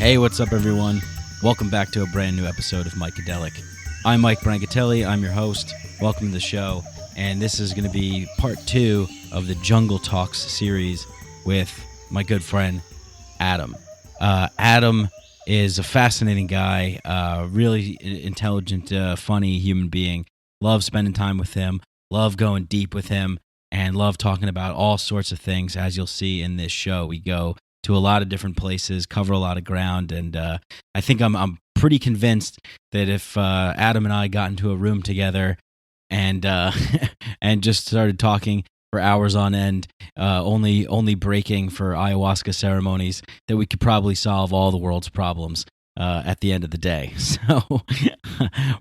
Hey, what's up, everyone? Welcome back to a brand new episode of Psychedelic. I'm Mike Brancatelli. I'm your host. Welcome to the show. And this is going to be part 2 of the Jungle Talks series with my good friend, Adam. Adam is a fascinating guy, really intelligent, funny human being. Love spending time with him, love going deep with him, and love talking about all sorts of things. As you'll see in this show, we go to a lot of different places, cover a lot of ground, and I think I'm pretty convinced that if Adam and I got into a room together and and just started talking for hours on end, only breaking for ayahuasca ceremonies, that we could probably solve all the world's problems at the end of the day. So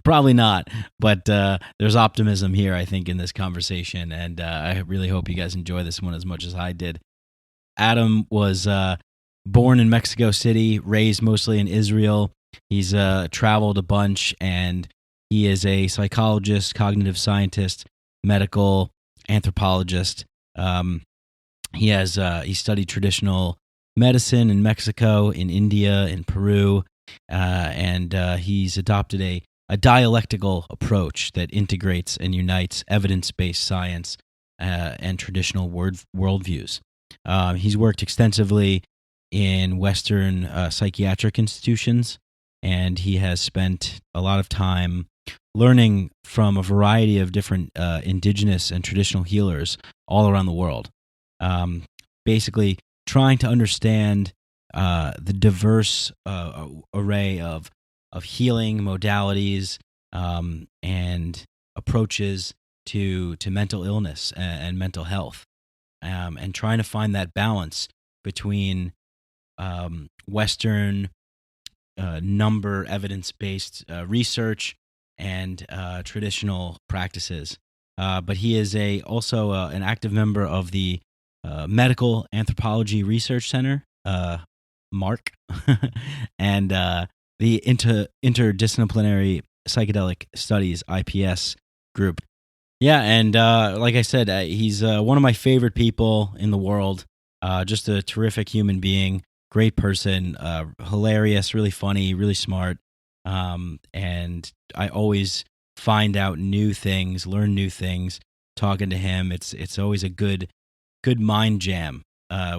probably not, but there's optimism here, I think, in this conversation, and I really hope you guys enjoy this one as much as I did. Adam was born in Mexico City, raised mostly in Israel. He's traveled a bunch, and he is a psychologist, cognitive scientist, medical anthropologist. He studied traditional medicine in Mexico, in India, in Peru, and he's adopted a dialectical approach that integrates and unites evidence-based science and traditional worldviews. He's worked extensively in Western psychiatric institutions, and he has spent a lot of time learning from a variety of different indigenous and traditional healers all around the world, basically trying to understand the diverse array of healing modalities and approaches to mental illness and mental health. And trying to find that balance between Western evidence-based research and traditional practices. But he is also an active member of the Medical Anthropology Research Center, MARC, and the Interdisciplinary Psychedelic Studies, IPS group. Yeah, and like I said, he's one of my favorite people in the world. Just a terrific human being, great person, hilarious, really funny, really smart. And I always find out new things, learn new things, talking to him. It's always a good mind jam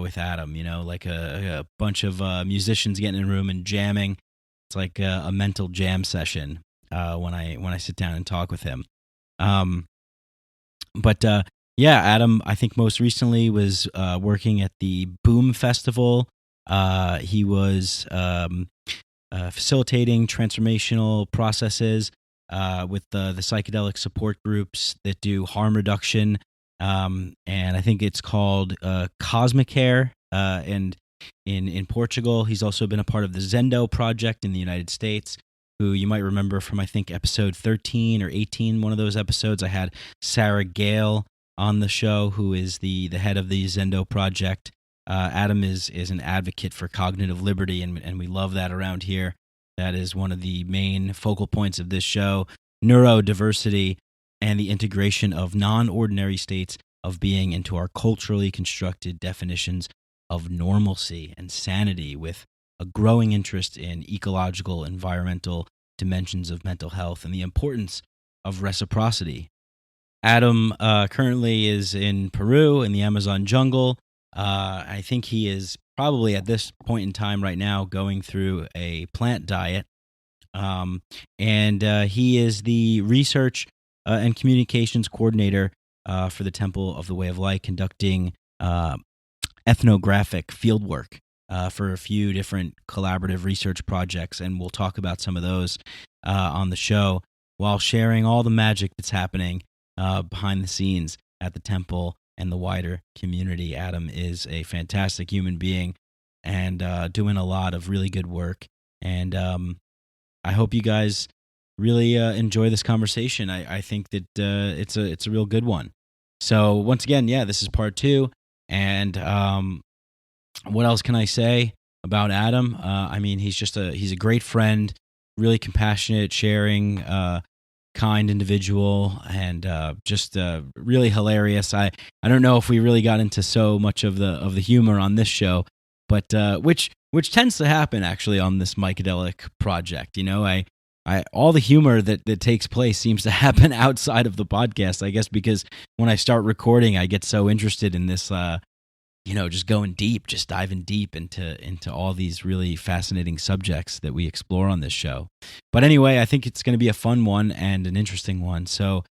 with Adam, like a bunch of musicians getting in a room and jamming. It's like a mental jam session when I sit down and talk with him. But Adam, I think most recently was working at the Boom Festival. He was facilitating transformational processes with the psychedelic support groups that do harm reduction, and I think it's called Kosmicare. And in Portugal, he's also been a part of the Zendo Project in the United States, who you might remember from, I think, episode 13 or 18, one of those episodes. I had Sarah Gale on the show, who is the head of the Zendo Project. Adam is an advocate for cognitive liberty, and we love that around here. That is one of the main focal points of this show, neurodiversity and the integration of non-ordinary states of being into our culturally constructed definitions of normalcy and sanity, with a growing interest in ecological, environmental dimensions of mental health and the importance of reciprocity. Adam currently is in Peru in the Amazon jungle. I think he is probably at this point in time right now going through a plant diet. And he is the research and communications coordinator for the Temple of the Way of Light, conducting ethnographic fieldwork for a few different collaborative research projects, and we'll talk about some of those on the show, while sharing all the magic that's happening behind the scenes at the temple and the wider community. Adam is a fantastic human being and doing a lot of really good work, and I hope you guys really enjoy this conversation. I think that it's a real good one. So once again, this is part 2, and what else can I say about Adam? I mean, he's a great friend, really compassionate, sharing, kind individual, and just really hilarious. I don't know if we really got into so much of the humor on this show, but which which tends to happen actually on this Mycadelic project. I all the humor that takes place seems to happen outside of the podcast, I guess, because when I start recording, I get so interested in this, just going deep, just diving deep into all these really fascinating subjects that we explore on this show. But anyway, I think it's going to be a fun one and an interesting one. So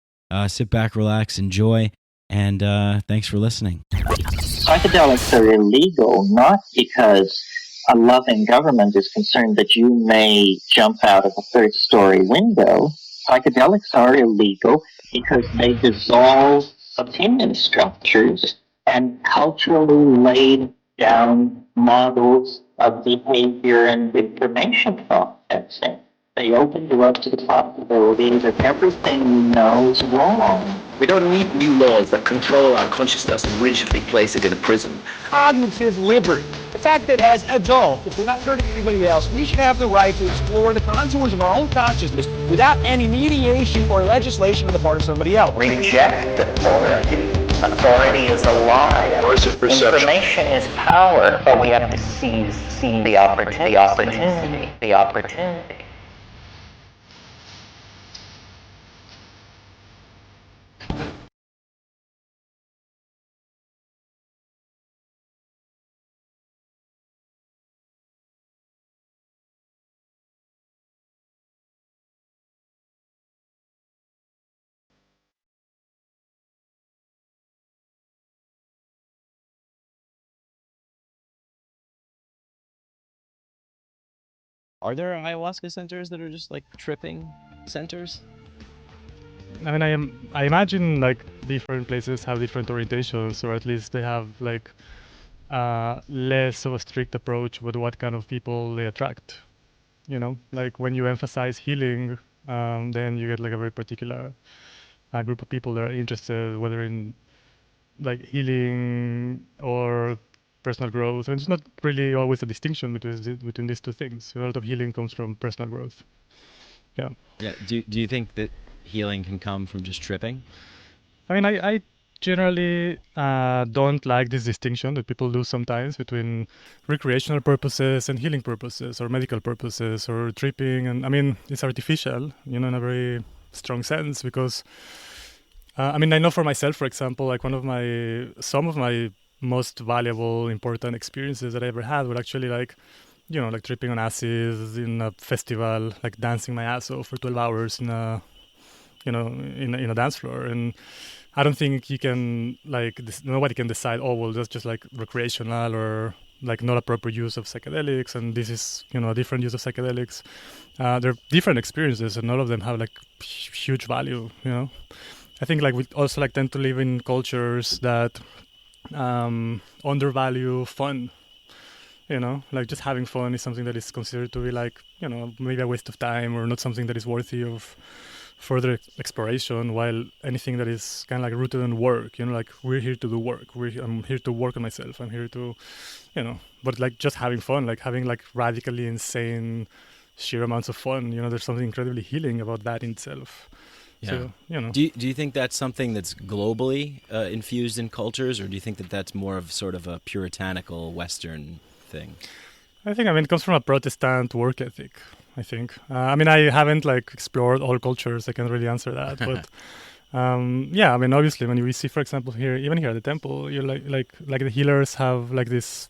sit back, relax, enjoy, and thanks for listening. Psychedelics are illegal not because a loving government is concerned that you may jump out of a third-story window. Psychedelics are illegal because they dissolve opinion structures and culturally laid down models of behavior and information processing. They open you up to the possibility that everything you know is wrong. We don't need new laws that control our consciousness and rigidly place it in a prison. Cognitive liberty. The fact that as adults, if we're not hurting anybody else, we should have the right to explore the contours of our own consciousness without any mediation or legislation on the part of somebody else. Reject authority. Authority is a lie. Or is it perception? Information is power, but we have to seize the opportunity. Are there ayahuasca centers that are just like tripping centers? I mean, I imagine like different places have different orientations, or at least they have like less of a strict approach with what kind of people they attract. Like when you emphasize healing, then you get like a very particular group of people that are interested, whether in like healing or personal growth. And it's not really always a distinction between these two things. A lot of healing comes from personal growth. Yeah. Yeah. Do you think that healing can come from just tripping? I mean, I generally don't like this distinction that people do sometimes between recreational purposes and healing purposes, or medical purposes, or tripping. And I mean, it's artificial, in a very strong sense, because I mean, I know for myself, for example, like some of my most valuable, important experiences that I ever had were actually like tripping on acid in a festival, like dancing my ass off for 12 hours in a dance floor. And I don't think you can nobody can decide, oh, well, that's just like recreational or like not a proper use of psychedelics, and this is a different use of psychedelics. They're different experiences, and all of them have like huge value. I think like we also like tend to live in cultures that undervalue fun. Like just having fun is something that is considered to be like maybe a waste of time, or not something that is worthy of further exploration, while anything that is kind of like rooted in work, like we're here to do work. I'm here to work on myself. I'm here to, but like just having fun, like having like radically insane sheer amounts of fun, there's something incredibly healing about that in itself. Yeah. So, Do you think that's something that's globally infused in cultures, or do you think that that's more of sort of a puritanical Western thing? I think, it comes from a Protestant work ethic, I think. I haven't like explored all cultures. I can't really answer that. But obviously when we see, for example, even here at the temple, you're like the healers have like this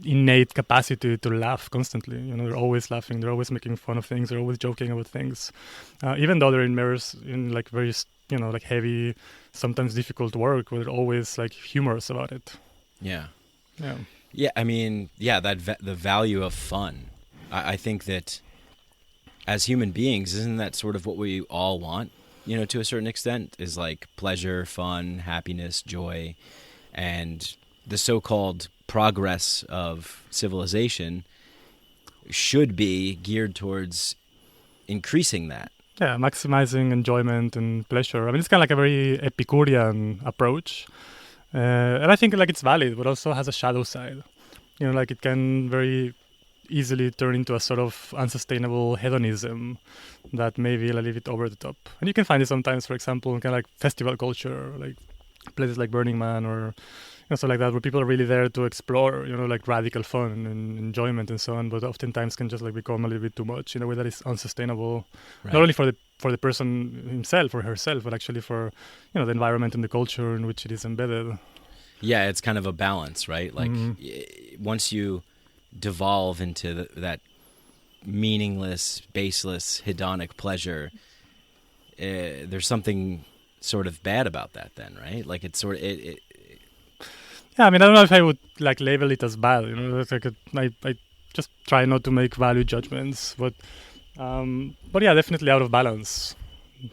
innate capacity to laugh constantly. They're always laughing. They're always making fun of things. They're always joking about things. Even though they're immersed in like very, like heavy, sometimes difficult work, where they're always like humorous about it. Yeah. Yeah. Yeah, the value of fun. I think that as human beings, isn't that sort of what we all want, to a certain extent, is like pleasure, fun, happiness, joy, and the so-called progress of civilization should be geared towards increasing that. Yeah, maximizing enjoyment and pleasure. It's kind of like a very Epicurean approach. And I think like it's valid, but also has a shadow side. Like it can very easily turn into a sort of unsustainable hedonism that may be a little bit over the top. And you can find it sometimes, for example, in kind of like festival culture, like places like Burning Man or stuff like that, where people are really there to explore, like radical fun and enjoyment and so on, but oftentimes can just like become a little bit too much in a way that is unsustainable, Right. not only for the person himself or herself, but actually for the environment and the culture in which it is embedded. Yeah, it's kind of a balance, right? Like once you devolve into that meaningless, baseless, hedonic pleasure, there's something sort of bad about that then, right? Like it's sort of Yeah, I mean, I don't know if I would like label it as bad. It's like I just try not to make value judgments, but yeah, definitely out of balance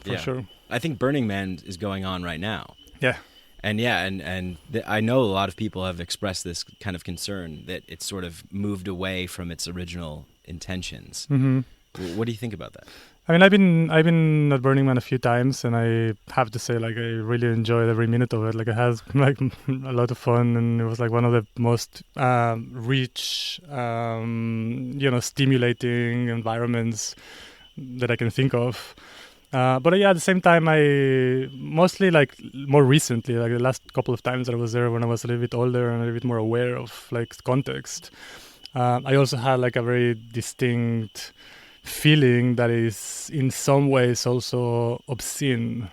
for sure. I think Burning Man is going on right now. Yeah. And I know a lot of people have expressed this kind of concern that it's sort of moved away from its original intentions. Mm-hmm. What do you think about that? I mean, I've been at Burning Man a few times, and I have to say, like, I really enjoyed every minute of it. Like, it has like a lot of fun, and it was like one of the most rich, stimulating environments that I can think of. But yeah, at the same time, I mostly like more recently, like the last couple of times that I was there when I was a little bit older and a little bit more aware of like context. I also had like a very distinct feeling that is in some ways also obscene.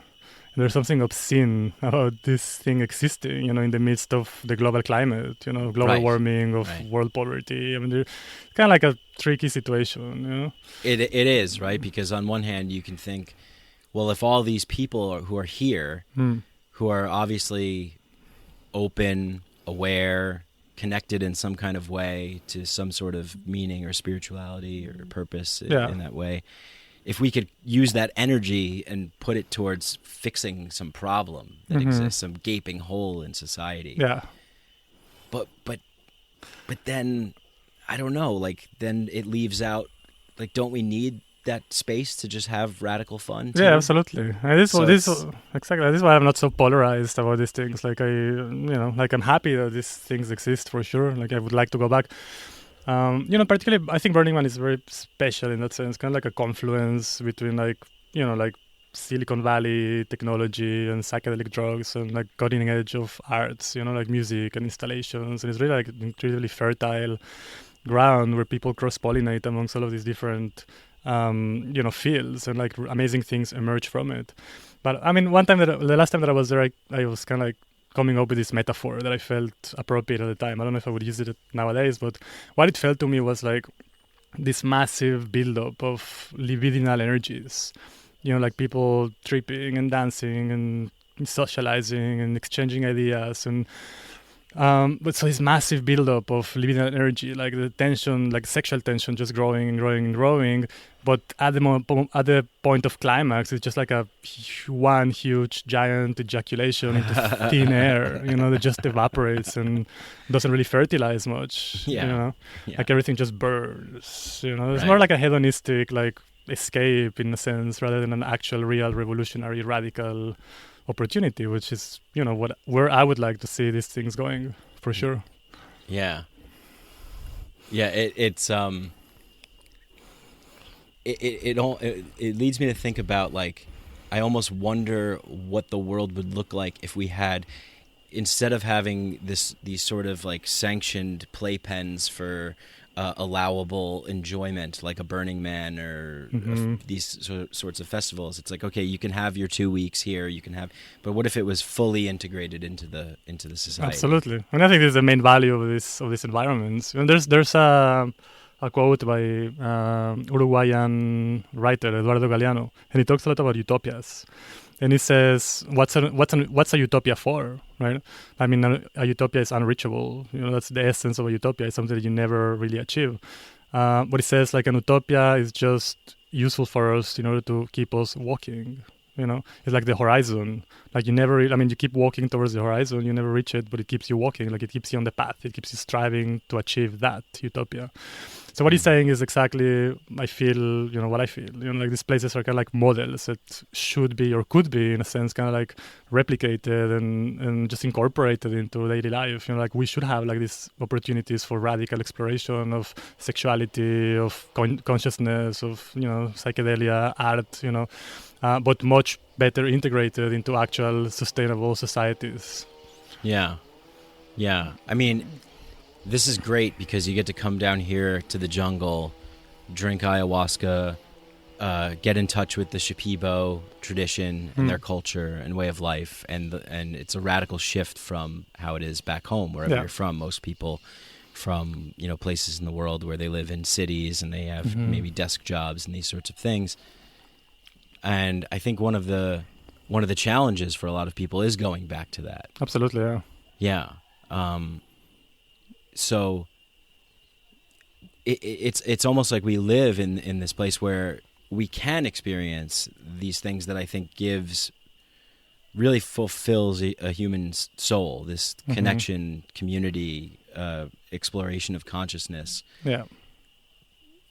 There's something obscene about this thing existing, in the midst of the global climate, global warming, of world poverty. I mean, it's kind of like a tricky situation, It is, right? Because on one hand, you can think, well, if all these people who are here, who are obviously open, aware, connected in some kind of way to some sort of meaning or spirituality or purpose in that way, if we could use that energy and put it towards fixing some problem that exists, some gaping hole in society. Yeah. But then, I don't know, like, then it leaves out, like, don't we need that space to just have radical fun too? Yeah, absolutely. And exactly. This is why I'm not so polarized about these things. Like I'm happy that these things exist for sure. Like I would like to go back. Particularly I think Burning Man is very special in that sense, kind of like a confluence between like Silicon Valley technology and psychedelic drugs and like cutting edge of arts, like music and installations. And it's really like incredibly fertile ground where people cross-pollinate amongst all of these different fields, and like amazing things emerge from it. But I mean, the last time that I was there, I was kind of like coming up with this metaphor that I felt appropriate at the time. I don't know if I would use it nowadays, but what it felt to me was like this massive buildup of libidinal energies, like people tripping and dancing and socializing and exchanging ideas and but so this massive buildup of libidinal energy, like the tension, like sexual tension, just growing and growing and growing. But at the point of climax, it's just like one huge giant ejaculation into thin air, that just evaporates and doesn't really fertilize much. Like everything just burns. It's more like a hedonistic like escape in a sense, rather than an actual, real, revolutionary, radical opportunity, which is where I would like to see these things going for sure. It leads me to think about, like, I almost wonder what the world would look like if we had, instead of having these sort of like sanctioned playpens for allowable enjoyment, like a Burning Man or these sorts of festivals. It's like, okay, you can have your 2 weeks here, but what if it was fully integrated into the society? Absolutely. And I think this is the main value of this environment. And there's a quote by Uruguayan writer Eduardo Galeano, and he talks a lot about utopias. And he says, what's a utopia for, right? I mean, a utopia is unreachable. That's the essence of a utopia. It's something that you never really achieve. But he says, like, an utopia is just useful for us in order to keep us walking. It's like the horizon. Like you keep walking towards the horizon. You never reach it, but it keeps you walking. Like it keeps you on the path. It keeps you striving to achieve that utopia. So what he's saying is exactly, I feel, what I feel. Like these places are kind of like models that should be or could be, in a sense, kind of like replicated and just incorporated into daily life. Like we should have like these opportunities for radical exploration of sexuality, of consciousness, of, psychedelia, art, but much better integrated into actual sustainable societies. Yeah. Yeah. I mean, this is great because you get to come down here to the jungle, drink ayahuasca, get in touch with the Shipibo tradition and their culture and way of life. And it's a radical shift from how it is back home, wherever you're from. Most people from, places in the world where they live in cities and they have maybe desk jobs and these sorts of things. And I think one of the challenges for a lot of people is going back to that. Absolutely, yeah. Yeah. So it's almost like we live in this place where we can experience these things that I think really fulfills a human soul, this connection, community, exploration of consciousness. Yeah.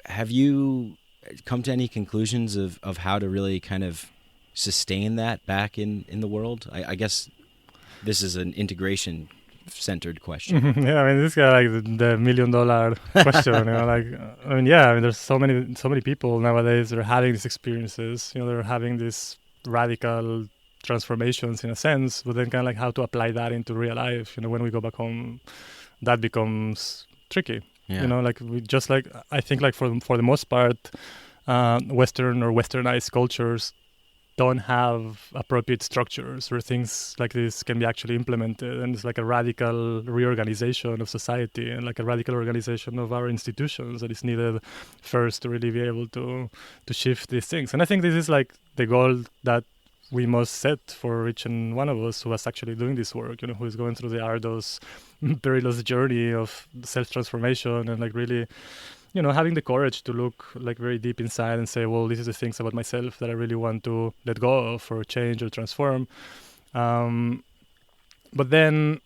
Have you come to any conclusions of how to really kind of sustain that back in the world? I guess this is an integration-centered question. Yeah, I mean, this is like the $1 million question. There's so many people nowadays that are having these experiences. They're having these radical transformations in a sense, but then kind of like how to apply that into real life. When we go back home, that becomes tricky. Yeah. I think like for the most part, Western or Westernized cultures don't have appropriate structures where things like this can be actually implemented, and it's like a radical reorganization of society and like a radical organization of our institutions that is needed first to really be able to shift these things. And I think this is like the goal that we must set for each and one of us who is actually doing this work, who is going through the arduous, perilous journey of self-transformation and like really having the courage to look like very deep inside and say, well, this is the things about myself that I really want to let go of or change or transform. But then,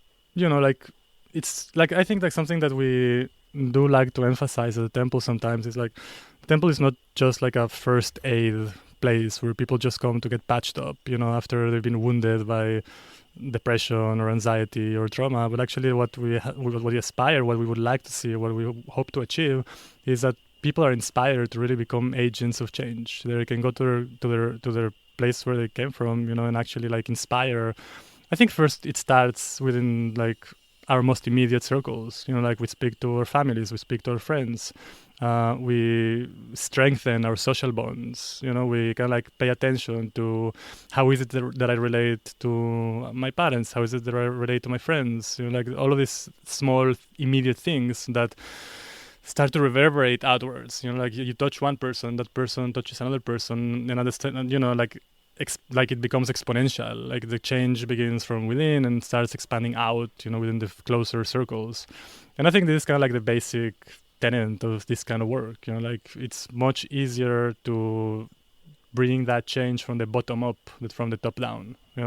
it's like, I think like something that we do like to emphasize at the temple sometimes is like, the temple is not just like a first aid place where people just come to get patched up, after they've been wounded by depression or anxiety or trauma. But actually what we aspire, what we would like to see, what we hope to achieve is that people are inspired to really become agents of change. They can go to their place where they came from, and actually like inspire. I think first it starts within like our most immediate circles. Like we speak to our families, we speak to our friends. We strengthen our social bonds. We can like pay attention to how is it that I relate to my parents? How is it that I relate to my friends? Like all of these small immediate things that start to reverberate outwards. Like you touch one person, that person touches another person, and understand. Like it becomes exponential. Like the change begins from within and starts expanding out. Within the closer circles. And I think this is kind of like the basic tenet of this kind of work. Like it's much easier to bring that change from the bottom up than from the top down. We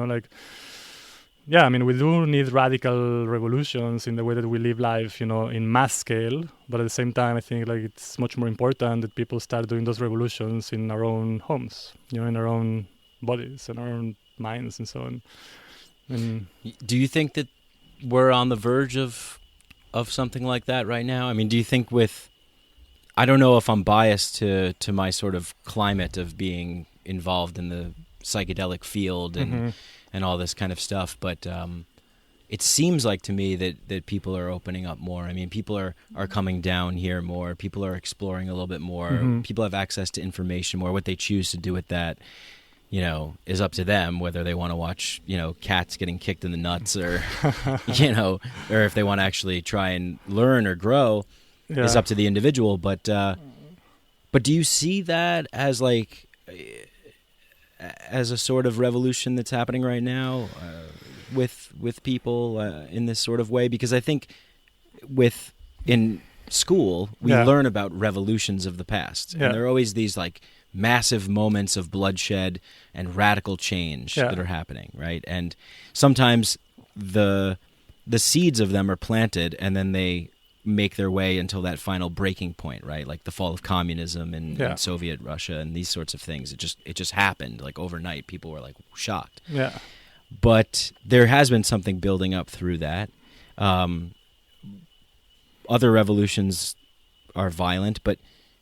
do need radical revolutions in the way that we live life, in mass scale. But at the same time, I think like it's much more important that people start doing those revolutions in our own homes, in our own bodies and our own minds and so on. And do you think that we're on the verge of something like that right now? I mean, do you think I don't know if I'm biased to my sort of climate of being involved in the psychedelic field and all this kind of stuff, but it seems like to me that people are opening up more. I mean, people are coming down here more. People are exploring a little bit more. People have access to information more. What they choose to do with that, is up to them, whether they want to watch, cats getting kicked in the nuts or, or if they want to actually try and learn or grow is up to the individual. But do you see that as like, as a sort of revolution that's happening right now with people in this sort of way? Because I think in school, we learn about revolutions of the past. And there are always these like massive moments of bloodshed and radical change that are happening, right? And sometimes the seeds of them are planted and then they make their way until that final breaking point, right? Like the fall of communism and Soviet Russia and these sorts of things. It just happened like overnight. People were like shocked. Yeah. But there has been something building up through that. Other revolutions are violent, but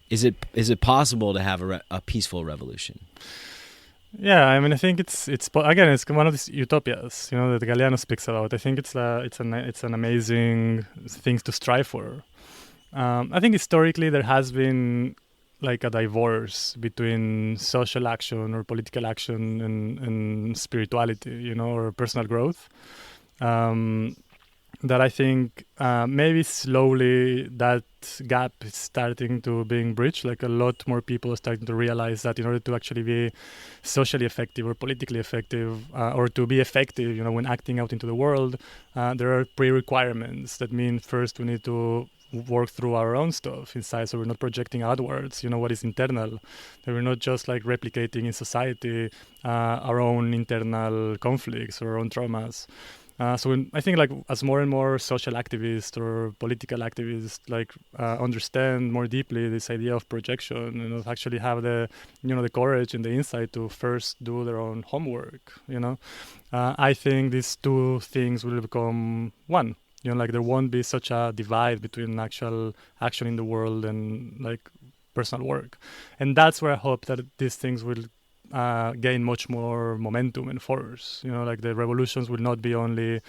is it possible to have a peaceful revolution? Yeah, I mean, I think it's again, it's one of these utopias, that Galeano speaks about. I think it's an amazing thing to strive for. I think historically there has been like a divorce between social action or political action and spirituality, or personal growth. That I think maybe slowly that gap is starting to being bridged. Like a lot more people are starting to realize that in order to actually be socially effective or politically effective, or to be effective, when acting out into the world, there are pre-requirements. That mean first we need to work through our own stuff inside, so we're not projecting outwards, what is internal. That we're not just like replicating in society our own internal conflicts or our own traumas. So I think like as more and more social activists or political activists understand more deeply this idea of projection and actually have the the courage and the insight to first do their own homework, I think these two things will become one. There won't be such a divide between actual action in the world and like personal work. And that's where I hope that these things will gain much more momentum and force. Like the revolutions will not be only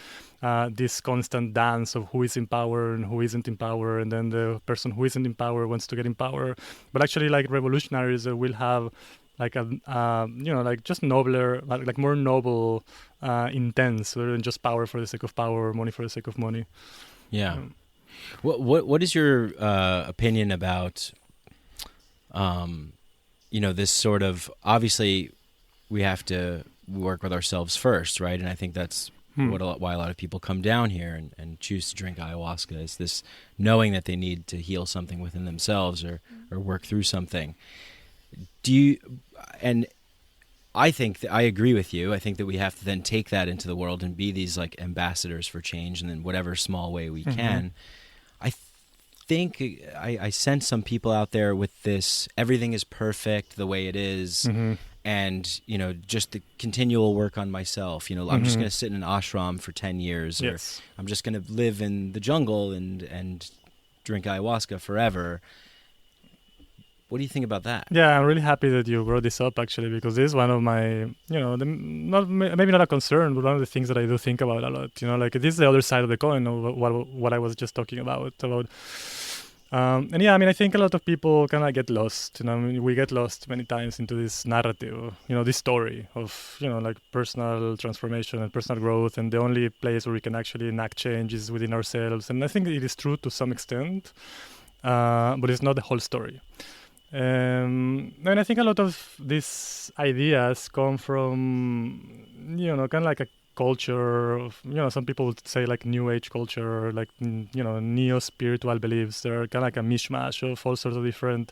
this constant dance of who is in power and who isn't in power, and then the person who isn't in power wants to get in power. But actually, like revolutionaries will have like a like just nobler, like more noble intents rather than just power for the sake of power or money for the sake of money. Yeah. What is your opinion about this sort of, obviously we have to work with ourselves first, right? And I think that's why a lot of people come down here and choose to drink ayahuasca, is this knowing that they need to heal something within themselves or work through something. And I think that I agree with you. I think that we have to then take that into the world and be these like ambassadors for change, and in whatever small way we can. I think I sense some people out there with this, everything is perfect the way it is, and just the continual work on myself. I'm just going to sit in an ashram for 10 years, or I'm just going to live in the jungle and drink ayahuasca forever. What do you think about that? Yeah, I'm really happy that you brought this up, actually, because this is one of my, maybe not a concern, but one of the things that I do think about a lot. Like this is the other side of the coin of what I was just talking about. And yeah, I mean, I think a lot of people kind of get lost. We get lost many times into this narrative, this story of, like personal transformation and personal growth, and the only place where we can actually enact change is within ourselves. And I think it is true to some extent, but it's not the whole story. And I think a lot of these ideas come from, kind of like a culture of, some people would say like new age culture, like, neo-spiritual beliefs. They're kind of like a mishmash of all sorts of different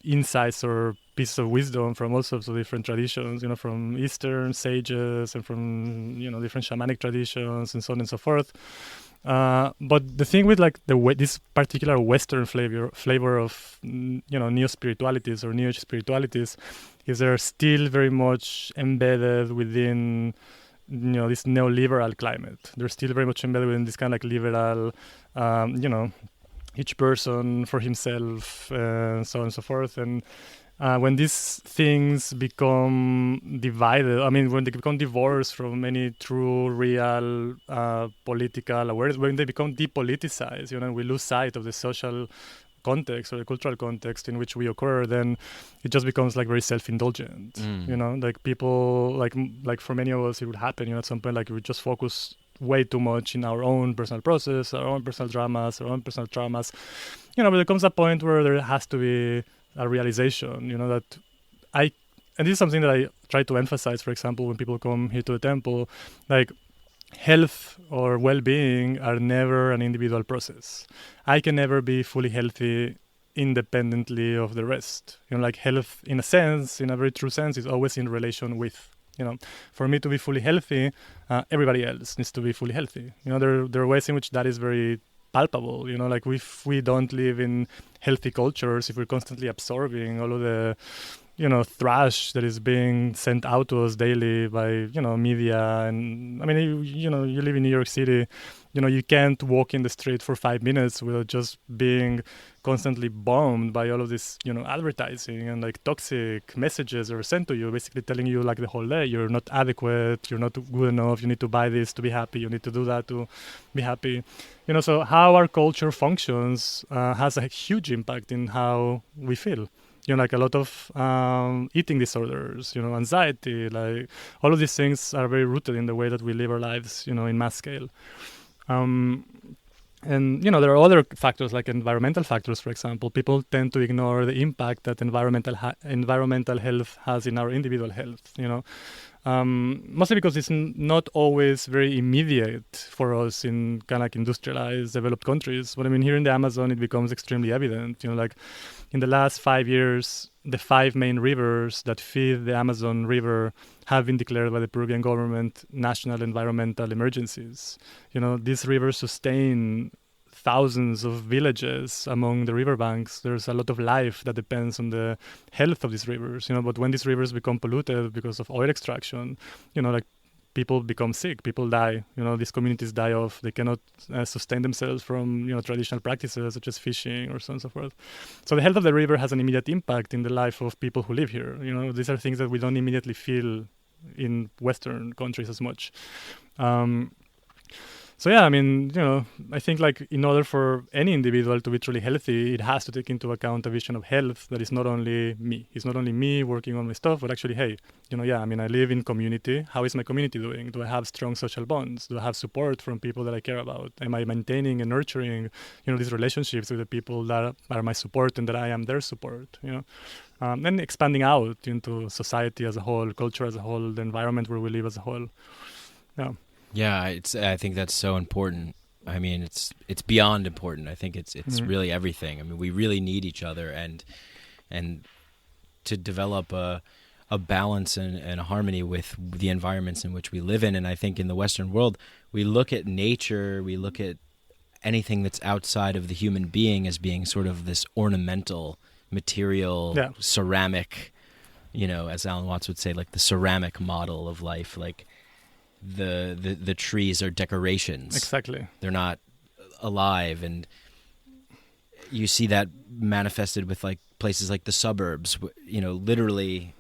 insights or pieces of wisdom from all sorts of different traditions, from Eastern sages and from, different shamanic traditions and so on and so forth. But the thing with like this particular Western flavor of neo-spiritualities or neo-age spiritualities is they're still very much embedded within this neoliberal climate. They're still very much embedded within this kind of like liberal, each person for himself, and so on and so forth. And when these things become divided, when they become divorced from any true, real political awareness, when they become depoliticized, we lose sight of the social context or the cultural context in which we occur, then it just becomes like very self-indulgent. Like people, like for many of us, it would happen. At some point, like we just focus way too much in our own personal process, our own personal dramas, our own personal traumas. But there comes a point where there has to be a realization, that and this is something that I try to emphasize, for example, when people come here to the temple, like health or well-being are never an individual process. I can never be fully healthy independently of the rest. Like health, in a sense, in a very true sense, is always in relation with. For me to be fully healthy, everybody else needs to be fully healthy. There are ways in which that is very palpable. Like if we don't live in healthy cultures, if we're constantly absorbing all of the thrash that is being sent out to us daily by media. And I mean, you live in New York City, you can't walk in the street for 5 minutes without just being constantly bombed by all of this advertising and like toxic messages are sent to you, basically telling you like the whole day you're not adequate, you're not good enough, you need to buy this to be happy, you need to do that to be happy. So how our culture functions has a huge impact in how we feel. Like a lot of eating disorders, anxiety, like all of these things are very rooted in the way that we live our lives, in mass scale. And, there are other factors like environmental factors, for example. People tend to ignore the impact that environmental health has in our individual health, mostly because it's not always very immediate for us in kind of like industrialized, developed countries. But I mean, here in the Amazon, it becomes extremely evident, like in the last 5 years, the 5 main rivers that feed the Amazon River have been declared by the Peruvian government national environmental emergencies. These rivers sustain thousands of villages among the riverbanks. There's a lot of life that depends on the health of these rivers, but when these rivers become polluted because of oil extraction, like people become sick, people die, these communities die off, they cannot sustain themselves from, traditional practices such as fishing or so on and so forth. So the health of the river has an immediate impact in the life of people who live here. These are things that we don't immediately feel in Western countries as much. So yeah, I mean, I think like in order for any individual to be truly healthy, it has to take into account a vision of health that is not only me. It's not only me working on my stuff, but actually, hey, I live in community. How is my community doing? Do I have strong social bonds? Do I have support from people that I care about? Am I maintaining and nurturing, these relationships with the people that are my support and that I am their support, and expanding out into society as a whole, culture as a whole, the environment where we live as a whole. Yeah. Yeah, I think that's so important. I mean, it's beyond important. I think it's really everything. I mean, we really need each other, and to develop a balance and a harmony with the environments in which we live in. And I think in the Western world, we look at nature, we look at anything that's outside of the human being as being sort of this ornamental material, ceramic, as Alan Watts would say, like the ceramic model of life, like the trees are decorations. Exactly. They're not alive. And you see that manifested with like places like the suburbs, literally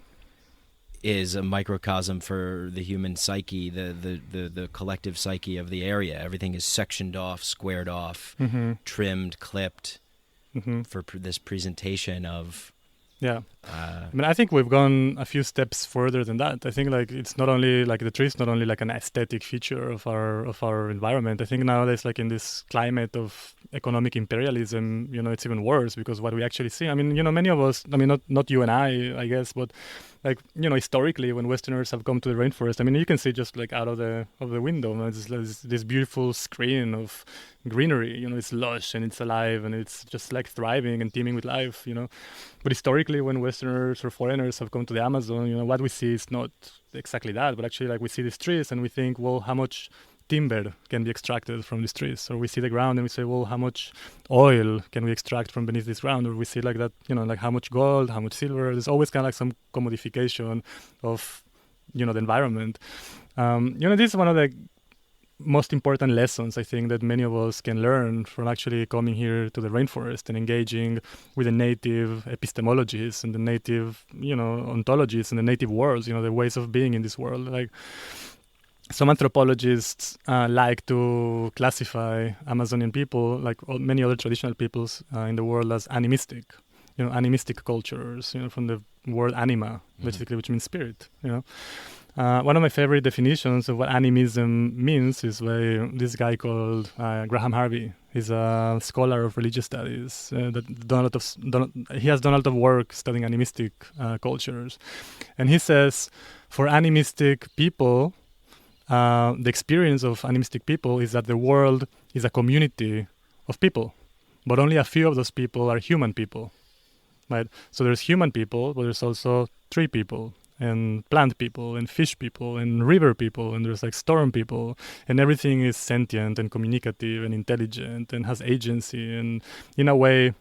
is a microcosm for the human psyche, the collective psyche of the area. Everything is sectioned off, squared off, trimmed, clipped for this presentation of. Yeah, I think we've gone a few steps further than that. I think like it's not only like the tree is not only like an aesthetic feature of our environment. I think nowadays, like in this climate of economic imperialism, it's even worse because what we actually see. I mean, many of us. I mean, not you and I guess, but like historically, when Westerners have come to the rainforest, I mean, you can see just like out of the window, it's this beautiful screen of greenery. It's lush and it's alive and it's just like thriving and teeming with life. But historically, when Westerners or foreigners have come to the Amazon, what we see is not exactly that, but actually like we see these trees and we think, well, how much timber can be extracted from these trees? Or we see the ground and we say, well, how much oil can we extract from beneath this ground? Or we see like that, like how much gold, how much silver. There's always kind of like some commodification of, the environment. This is one of the most important lessons I think that many of us can learn from actually coming here to the rainforest and engaging with the native epistemologies and the native, ontologies and the native worlds, the ways of being in this world. Like some anthropologists like to classify Amazonian people, like many other traditional peoples in the world, as animistic. Animistic cultures, from the word anima, basically, which means spirit, One of my favorite definitions of what animism means is by this guy called Graham Harvey. He's a scholar of religious studies. He has done a lot of work studying animistic cultures. And he says, for animistic people, the experience of animistic people is that the world is a community of people, but only a few of those people are human people. Right? So there's human people, but there's also tree people, and plant people and fish people and river people, and there's like storm people, and everything is sentient and communicative and intelligent and has agency, and in a way,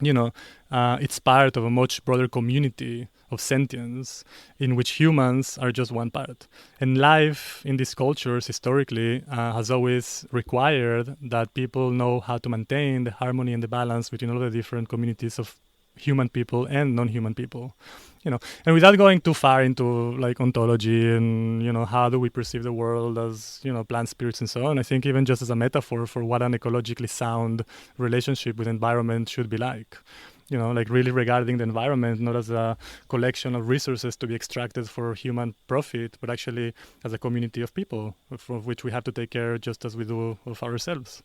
it's part of a much broader community of sentience in which humans are just one part. And life in these cultures historically has always required that people know how to maintain the harmony and the balance between all the different communities of human people and non-human people. And without going too far into like ontology and, how do we perceive the world as, plant spirits and so on, I think even just as a metaphor for what an ecologically sound relationship with environment should be like. Like really regarding the environment not as a collection of resources to be extracted for human profit, but actually as a community of people of which we have to take care just as we do of ourselves.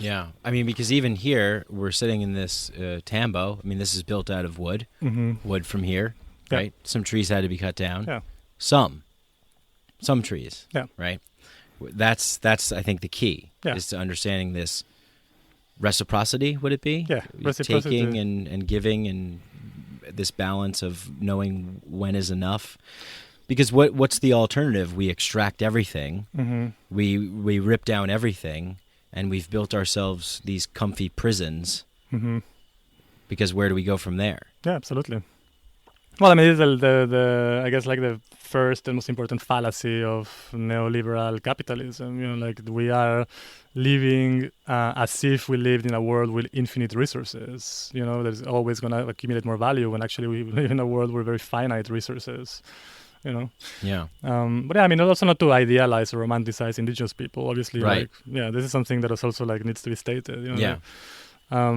Yeah. I mean, because even here, we're sitting in this tambo. I mean, this is built out of wood, wood from here, right? Some trees had to be cut down. Yeah. Some trees, right? That's I think, the key is to understanding this reciprocity, would it be? Yeah, reciprocity. Taking and giving, and this balance of knowing when is enough. Because what's the alternative? We extract everything, we rip down everything, and we've built ourselves these comfy prisons. Because where do we go from there? Yeah, absolutely. Well, I mean, it's the I guess like the first and most important fallacy of neoliberal capitalism. Like we are living as if we lived in a world with infinite resources. There's always going to accumulate more value when actually we live in a world with very finite resources. Yeah. But yeah, I mean, also not to idealize or romanticize indigenous people. Obviously, right. This is something that is also like needs to be stated. Yeah. I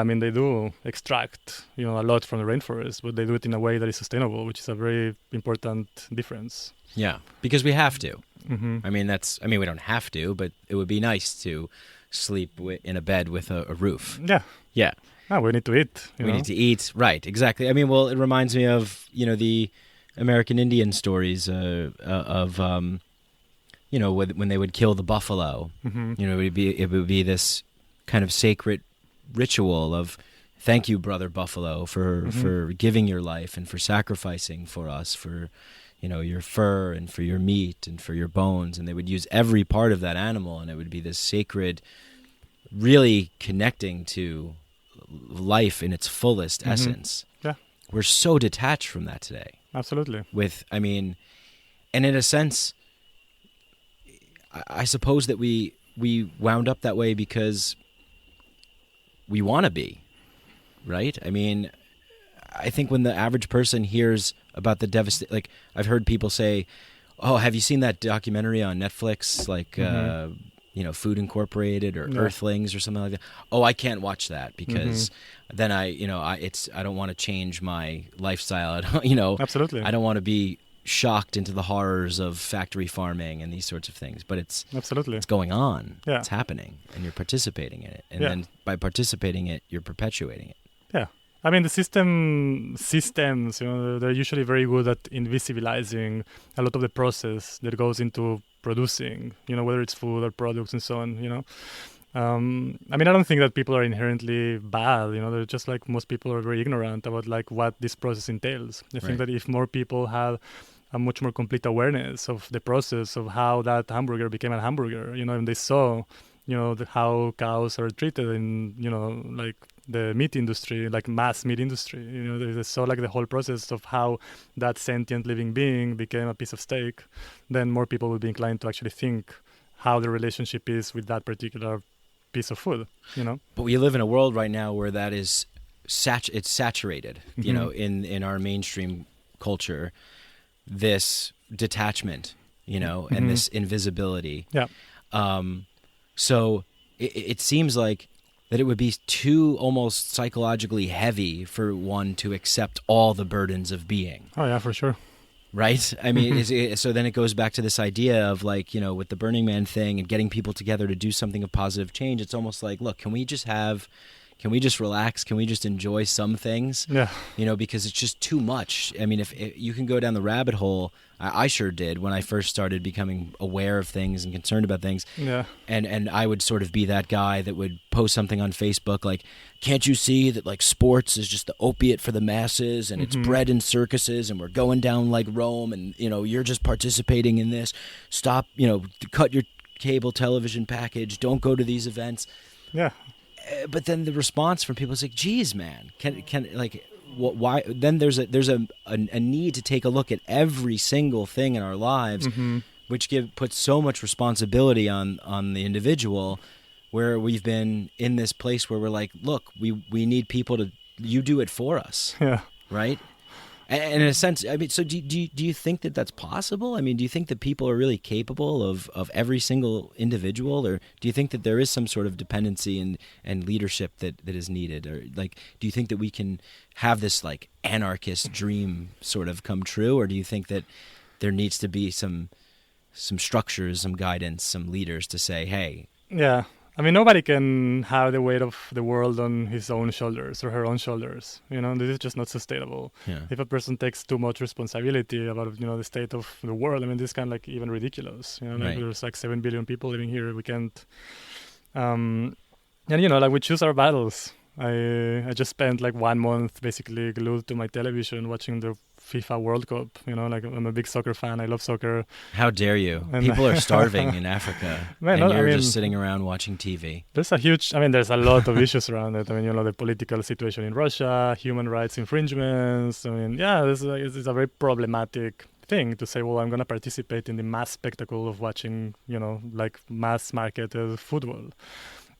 mean, they do extract, a lot from the rainforest, but they do it in a way that is sustainable, which is a very important difference. Yeah, because we have to. I mean, we don't have to, but it would be nice to sleep in a bed with a roof. Yeah. Yeah. We need to eat. We need to eat. Right, exactly. I mean, well, it reminds me of, the American Indian stories of when they would kill the buffalo. It would be this kind of sacred ritual of thank you, brother buffalo, for giving your life and for sacrificing for us, for your fur and for your meat and for your bones. And they would use every part of that animal, and it would be this sacred, really connecting to life in its fullest essence. Yeah, we're so detached from that today. Absolutely. And in a sense, I suppose that we wound up that way because we want to be, right? I mean, I think when the average person hears about the devastation, like I've heard people say, "Oh, have you seen that documentary on Netflix, like Food Incorporated or Earthlings or something like that?" Oh, I can't watch that because then I don't want to change my lifestyle. Absolutely. I don't want to be shocked into the horrors of factory farming and these sorts of things, but it's going on. Yeah. It's happening, and you're participating in it, and then by participating in it, you're perpetuating it. Yeah. I mean, the systems, they're usually very good at invisibilizing a lot of the process that goes into producing, whether it's food or products and so on, I mean, I don't think that people are inherently bad, they're just like most people are very ignorant about like what this process entails. I think that if more people had a much more complete awareness of the process of how that hamburger became a hamburger, and they saw, how cows are treated in, like the meat industry, like mass meat industry, they saw like the whole process of how that sentient living being became a piece of steak, then more people would be inclined to actually think how the relationship is with that particular piece of food, But we live in a world right now where that is it's saturated, in our mainstream culture, this detachment, and this invisibility. Yeah. So it seems like that it would be too almost psychologically heavy for one to accept all the burdens of being. Oh yeah, for sure. Right? I mean, so then it goes back to this idea of like, with the Burning Man thing and getting people together to do something of positive change. It's almost like, look, can we can we just relax? Can we just enjoy some things? Yeah. Because it's just too much. I mean, if you can go down the rabbit hole, I sure did when I first started becoming aware of things and concerned about things. Yeah. And I would sort of be that guy that would post something on Facebook like, can't you see that like sports is just the opiate for the masses and it's bred in circuses and we're going down like Rome and, you're just participating in this. Stop, cut your cable television package. Don't go to these events. Yeah. But then the response from people is like, geez, man, can like, why? Then there's a need to take a look at every single thing in our lives, which puts so much responsibility on the individual. Where we've been in this place where we're like, look, we need people you do it for us, right? And in a sense, I mean, so do you think that that's possible? I mean, do you think that people are really capable of every single individual, or do you think that there is some sort of dependency and leadership that is needed, or like, do you think that we can have this like anarchist dream sort of come true, or do you think that there needs to be some structures, some guidance, some leaders to say, hey, yeah. I mean, nobody can have the weight of the world on his own shoulders or her own shoulders. This is just not sustainable. Yeah. If a person takes too much responsibility about, the state of the world, I mean, this is kind of like even ridiculous. Like there's like 7 billion people living here. We can't, and like we choose our battles. I just spent like 1 month basically glued to my television watching the FIFA World Cup. Like I'm a big soccer fan. I love soccer. How dare you? And people are starving in Africa, and you're just sitting around watching TV. There's a lot of issues around it. I mean, the political situation in Russia, human rights infringements. I mean, it's a very problematic thing to say, well, I'm going to participate in the mass spectacle of watching, like mass marketed football.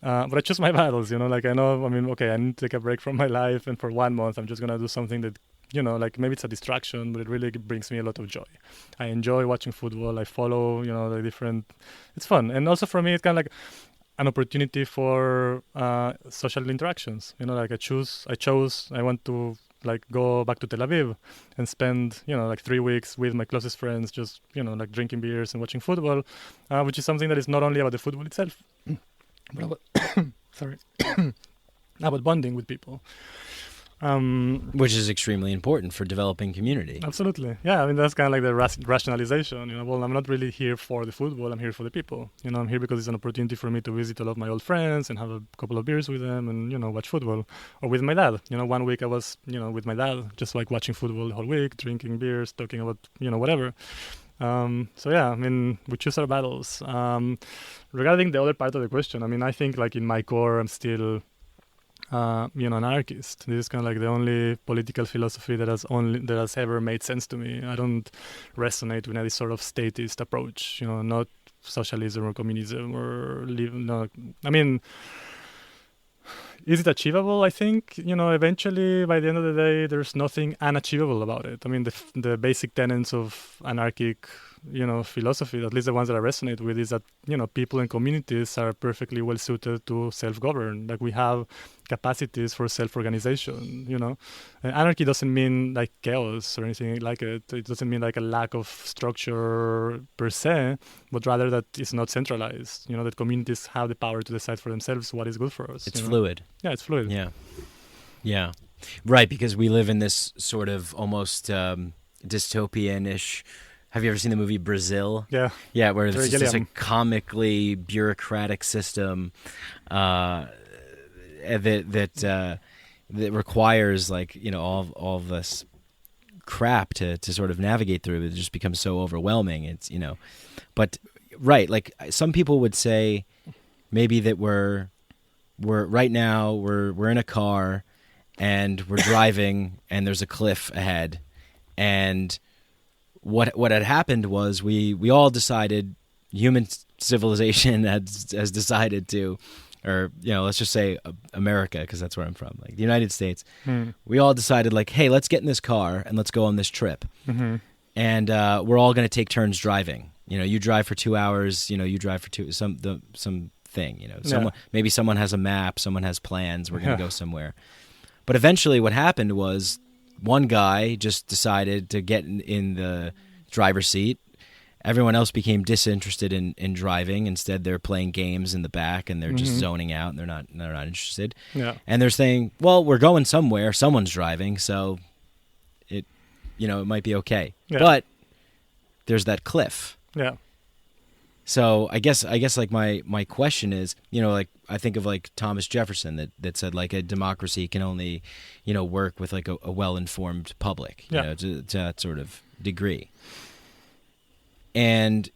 But I choose my battles, like I know, I mean, okay, I need to take a break from my life, and for 1 month, I'm just going to do something that, like maybe it's a distraction, but it really brings me a lot of joy. I enjoy watching football. I follow, the different, it's fun. And also for me, it's kind of like an opportunity for social interactions. Like I want to like go back to Tel Aviv and spend, like 3 weeks with my closest friends, just, like drinking beers and watching football, which is something that is not only about the football itself, but about, about bonding with people. Which is extremely important for developing community. Absolutely. Yeah, I mean, that's kind of like the rationalization. Well, I'm not really here for the football. I'm here for the people. I'm here because it's an opportunity for me to visit all of my old friends and have a couple of beers with them and, watch football. Or with my dad. 1 week I was, with my dad, just like watching football the whole week, drinking beers, talking about, whatever. So yeah, I mean, we choose our battles. Regarding the other part of the question, I mean, I think like in my core, I'm still, an anarchist. This is kind of like the only political philosophy that has ever made sense to me. I don't resonate with any sort of statist approach. Not socialism or communism or I mean, is it achievable? I think, eventually by the end of the day, there's nothing unachievable about it. I mean, the basic tenets of anarchic, philosophy, at least the ones that I resonate with, is that, people and communities are perfectly well suited to self-govern. Like we have capacities for self-organization, And anarchy doesn't mean like chaos or anything like it. It doesn't mean like a lack of structure per se, but rather that it's not centralized, that communities have the power to decide for themselves what is good for us. It's fluid. Yeah, it's fluid. Yeah. Right, because we live in this sort of almost dystopian-ish. Have you ever seen the movie Brazil? Yeah. Yeah, where it's just a comically bureaucratic system that requires like, all of this crap to sort of navigate through. It just becomes so overwhelming. It's, but right, like some people would say maybe that we're right now we're in a car and we're driving and there's a cliff ahead, and what had happened was we all decided, human civilization has decided to, or let's just say America, because that's where I'm from, like the United States, we all decided like, hey, let's get in this car and let's go on this trip, and we're all going to take turns driving. You drive for 2 hours, you drive for something, maybe someone has a map, someone has plans, we're going to go somewhere. But eventually what happened was one guy just decided to get in the driver's seat, everyone else became disinterested in driving. Instead, they're playing games in the back and they're just zoning out and they're not interested. Yeah. And they're saying, well, we're going somewhere. Someone's driving, so it might be okay. Yeah. But there's that cliff. Yeah. So I guess like my question is, like I think of like Thomas Jefferson that said like a democracy can only, work with like a well-informed public, to that sort of degree. And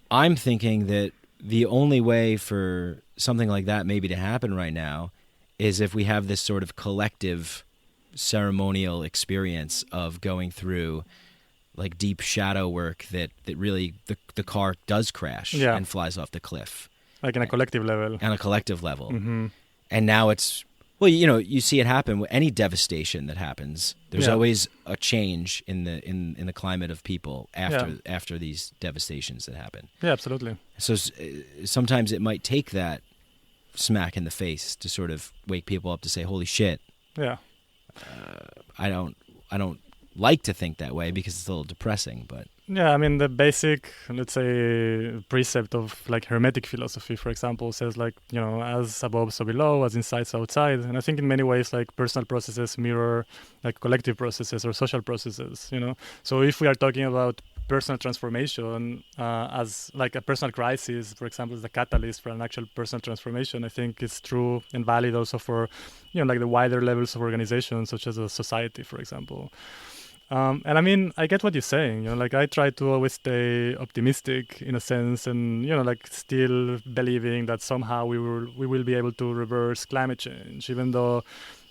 I'm thinking that the only way for something like that maybe to happen right now is if we have this sort of collective ceremonial experience of going through like deep shadow work that really the car does crash and flies off the cliff. Like on a collective level. On a collective level. Mm-hmm. And now it's, well, you see it happen with any devastation that happens. There's always a change in the climate of people after these devastations that happen. Yeah, absolutely. So sometimes it might take that smack in the face to sort of wake people up to say, holy shit. Yeah. I don't like to think that way because it's a little depressing, but yeah, I mean the basic, let's say, precept of like Hermetic philosophy, for example, says like, as above so below, as inside so outside. And I think in many ways like personal processes mirror like collective processes or social processes, So if we are talking about personal transformation as like a personal crisis, for example, as the catalyst for an actual personal transformation, I think it's true and valid also for, like the wider levels of organizations such as a society, for example. And I mean, I get what you're saying, like I try to always stay optimistic in a sense and, like still believing that somehow we will be able to reverse climate change, even though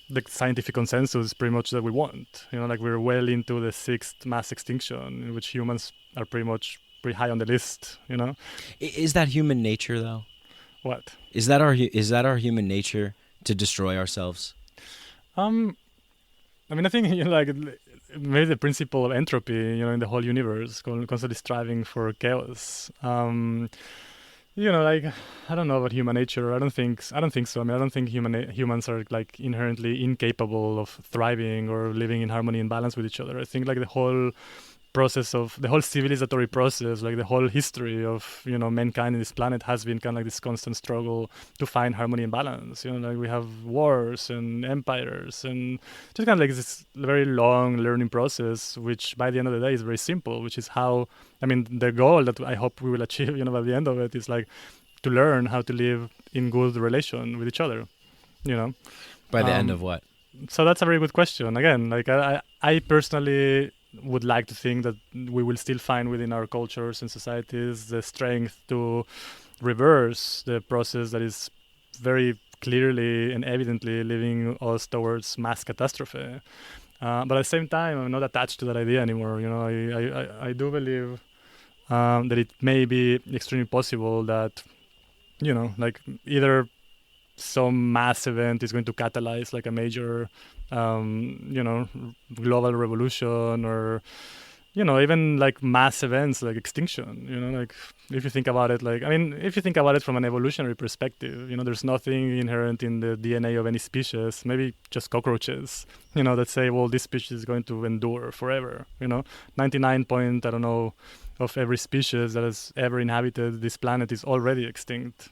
the scientific consensus is pretty much that we won't, like we're well into the 6th mass extinction, in which humans are pretty high on the list, Is that human nature though? What? Is that our human nature to destroy ourselves? I mean, I think, like maybe the principle of entropy, in the whole universe, constantly striving for chaos. Like I don't know about human nature. I don't think so. I mean, I don't think humans are like inherently incapable of thriving or living in harmony and balance with each other. I think like the whole civilizatory process, like the whole history of mankind in this planet has been kind of like this constant struggle to find harmony and balance. Like we have wars and empires and just kind of like this very long learning process, which by the end of the day is very simple, which is how, I mean, the goal that I hope we will achieve, by the end of it is like to learn how to live in good relation with each other, By the end of what? So that's a very good question. Again, like I personally would like to think that we will still find within our cultures and societies the strength to reverse the process that is very clearly and evidently leading us towards mass catastrophe. But at the same time, I'm not attached to that idea anymore. I do believe that it may be extremely possible that, like either some mass event is going to catalyze like a major global revolution or even like mass events like extinction, like if you think about it, if you think about it from an evolutionary perspective, there's nothing inherent in the DNA of any species, maybe just cockroaches, that say, well, this species is going to endure forever, 99 point, I don't know, of every species that has ever inhabited this planet is already extinct,